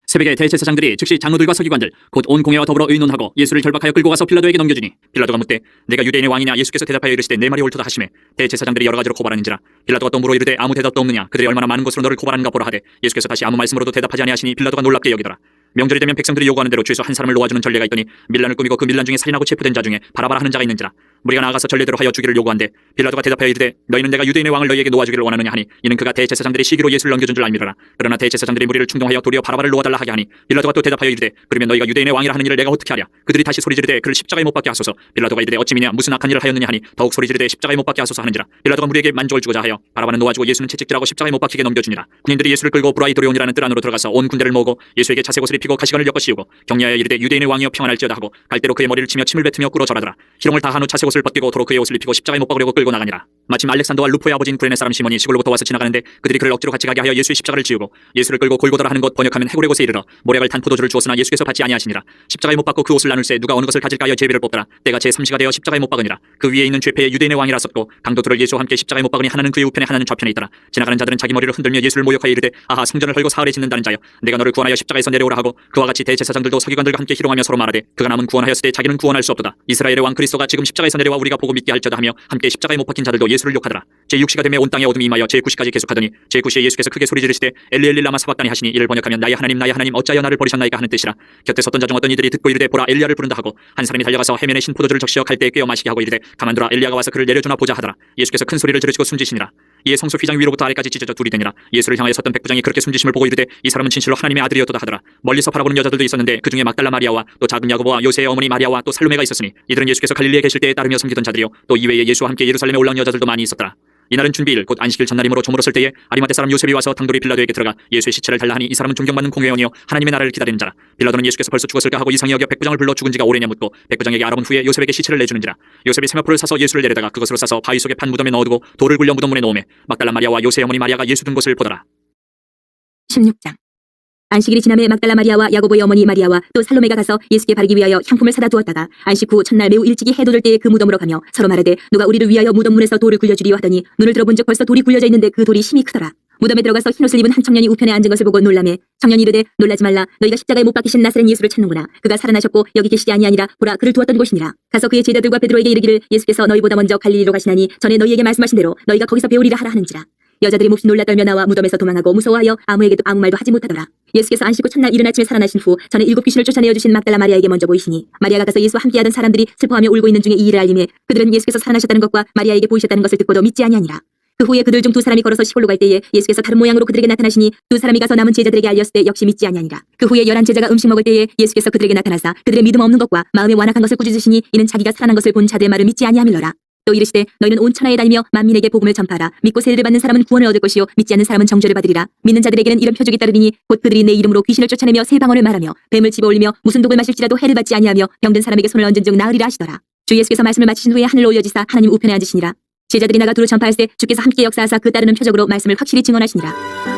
새벽에 대제사장들이 즉시 장로들과 서기관들 곧 온 공회와 더불어 의논하고 예수를 결박하여 끌고 가서 빌라도에게 넘겨주니 빌라도가 묻되 내가 유대인의 왕이냐? 예수께서 대답하여 이르시되 내 말이 옳도다 하시매 대제사장들이 여러 가지로 고발하는지라. 빌라도가 또 물어 이르되 아무 대답도 없느냐? 그들이 얼마나 많은 것으로 너를 고발하는가 보라 하되 예수께서 다시 아무 말씀으로도 대답하지 아니하시니 빌라도가 놀랍게 여기더라. 명절이 되면 백성들이 요구하는 대로 죄수 한 사람을 놓아주는 전례가 있더니 밀란을 꾸미고 그 밀란 중에 살인하고 체포된 자 중에 바라바라 하는 자가 있는지라. 무리가 나아가서 전례대로 하여 주기를 요구한대 빌라도가 대답하여 이르되 너희는 내가 유대인의 왕을 너희에게 놓아주기를 원하느냐 하니 이는 그가 대제사장들이 시기로 예수를 넘겨준 줄 알미러라. 그러나 대제사장들이 무리를 충동하여 도리어 바라바를 놓아달라 하게 하니 빌라도가 또 대답하여 이르되 그러면 너희가 유대인의 왕이라 하는 일을 내가 어떻게 하랴? 그들이 다시 소리 지르되 그를 십자가에 못 박게 하소서. 빌라도가 이르되 어찌미냐 무슨 악한 일을 하였느냐 하니 더욱 소리 지르되 십자가에 못 박게 하소서 하는지라. 빌라도가 무리에게 만족을 주고자 하여 바라바는 놓아주고 예수는 채찍질하고 십자가에 못 박히게 넘겨주니라. 군인들이 예수를 끌고 브라이도리온이라는 뜰 안으로 들어가서 온 군대를 모으고 예수에게 자색 옷을 입히고 가시관을 엮어 씌우고 격려하여 이르되 유대인의 왕이여 평안할지어다 하고 갈대로 그의 머리를 치며 침을 뱉으며 꿇어 절하더라. 희롱을 다한 후 자색 옷을 벗기고 도로 그의 옷을 입히고 십자가에 못 박으려고 끌고 나가니라. 마침 알렉산더와 루포의 아버지인 구레네 사람 시몬이 시골로부터 와서 지나가는데 그들이 그를 억지로 같이 가게 하여 예수의 십자가를 지우고 예수를 끌고 골고다라 하는 곳 번역하면 해골의 곳에 이르러 모략을 탄 포도주를 주었으나 예수께서 받지 아니하시니라. 십자가에 못 박고 그 옷을 나눌새 누가 어느 것을 가질까 하여 제비를 뽑더라. 때가 제3시가 되어 십자가에 못 박으니라. 그 위에 있는 죄패의 유대인의 왕이라 썼고 강도들을 예수와 함께 십자가에 못 박으니 하나는 그의 우편에 하나는 좌편에 있더라. 지나가는 자들은 자기 머리를 흔들며 예수를 모욕하여 이르되 아하 성전을 헐고 사흘에 짓는다는 자여 내가 너를 구원하여 십자가에서 내려오라 하고 그와 같이 대제사장들도 서기관들과 함께 희롱하며 서로 말하되 그가 남은 구원하였을 때 자기는 구원할 수 없도다. 이스라엘의 왕 그리스도가 지금 십자가에서 내려와 우리가 보고 믿게 할지어다 하며 함께 십자가에 못 박힌 자들도 예수를 욕하더라. 제6시가 되매 온 땅에 어둠이 임하여 제9시까지 계속하더니 제9시에 예수께서 크게 소리 지르시되 엘리 엘리 라마 사박다니 하시니 이를 번역하면 나의 하나님 어찌하여 나를 버리셨나이까 하는 뜻이라. 곁에 섰던 자 중 어떤 이들이 듣고 이르되 보라 엘리야를 부른다 하고 한 사람이 달려가서 해면에 신 포도주를 적시어 갈대에 꿰어 마시게 하고 이르되 가만두라 엘리야가 와서 그를 내려주나 보자 하더라. 예수께서 큰 소리를 들으시고 숨지시니라. 이에 성소 휘장 위로부터 아래까지 찢어져 둘이 되니라. 예수를 향하여 섰던 백부장이 그렇게 숨지심을 보고 이르되 이 사람은 진실로 하나님의 아들이었도다 하더라. 멀리서 바라보는 여자들도 있었는데 그 중에 막달라 마리아와 또 작은 야고보와 요새의 어머니 마리아와 또 살로메가 있었으니 이들은 예수께서 갈릴리에 계실 때에 따르며 섬기던 자들이요 또 이외에 예수와 함께 예루살렘에 올라온 여자들도 많이 있었더라. 이날은 준비일 곧 안식일 전날이므로 저물었을 때에 아리마대 사람 요셉이 와서 당돌이 빌라도에게 들어가 예수의 시체를 달라 하니 이 사람은 존경받는 공회원이요 하나님의 나라를 기다리는 자라. 빌라도는 예수께서 벌써 죽었을까 하고 이상히 여겨 백부장을 불러 죽은 지가 오래냐 묻고 백부장에게 알아본 후에 요셉에게 시체를 내주는지라. 요셉이 세마포를 사서 예수를 내려다가 그것으로 싸서 바위 속에 판 무덤에 넣어두고 돌을 굴려 무덤문에 놓으매 막달라 마리아와 요새의 어머니 마리아가 예수 든 것을 보더라. 16장. 안식일이 지남에 막달라 마리아와 야고보의 어머니 마리아와 또 살로메가 가서 예수께 바르기 위하여 향품을 사다 두었다가 안식 후 첫날 매우 일찍이 해돋을 때에 그 무덤으로 가며 서로 말하되 누가 우리를 위하여 무덤문에서 돌을 굴려주리요 하더니 눈을 들어본즉 벌써 돌이 굴려져 있는데 그 돌이 심히 크더라. 무덤에 들어가서 흰옷을 입은 한 청년이 우편에 앉은 것을 보고 놀라매 청년이 이르되 놀라지 말라. 너희가 십자가에 못 박히신 나사렛 예수를 찾는구나. 그가 살아나셨고 여기 계시지 아니하니라. 보라 그를 두었던 곳이니라. 가서 그의 제자들과 베드로에게 이르기를 예수께서 너희보다 먼저 갈릴리로 가시나니 전에 너희에게 말씀하신 대로 너희가 거기서 배우리라 하라 하는지라. 여자들이 몹시 놀라 떨며 나와 무덤에서 도망하고 무서워하여 아무에게도 아무 말도 하지 못하더라. 예수께서 안식 후 첫날 이른 아침에 살아나신 후 전에 7 귀신을 쫓아내어 주신 막달라 마리아에게 먼저 보이시니 마리아가 가서 예수와 함께하던 사람들이 슬퍼하며 울고 있는 중에 이 일을 알림해 그들은 예수께서 살아나셨다는 것과 마리아에게 보이셨다는 것을 듣고도 믿지 아니하니라. 그 후에 그들 중 2 사람이 걸어서 시골로 갈 때에 예수께서 다른 모양으로 그들에게 나타나시니 2 사람이 가서 남은 제자들에게 알렸을 때 역시 믿지 아니하니라. 그 후에 11 제자가 음식 먹을 때에 예수께서 그들에게 나타나사 그들의 믿음 없는 것과 마음에 완악한 것을 꾸짖으시니 이는 자기가 살아난 것을 본 자들의 말을 믿지 아니함일러라. 또 이르시되 너희는 온 천하에 다니며 만민에게 복음을 전파하라. 믿고 세례를 받는 사람은 구원을 얻을 것이요 믿지 않는 사람은 정죄를 받으리라. 믿는 자들에게는 이런 표적이 따르리니 곧 그들이 내 이름으로 귀신을 쫓아내며 새 방언을 말하며 뱀을 집어올리며 무슨 독을 마실지라도 해를 받지 아니하며 병든 사람에게 손을 얹은 즉 나으리라 하시더라. 주 예수께서 말씀을 마치신 후에 하늘로 올려지사 하나님 우편에 앉으시니라. 제자들이 나가 두루 전파할 때 주께서 함께 역사하사 그 따르는 표적으로 말씀을 확실히 증언하시니라.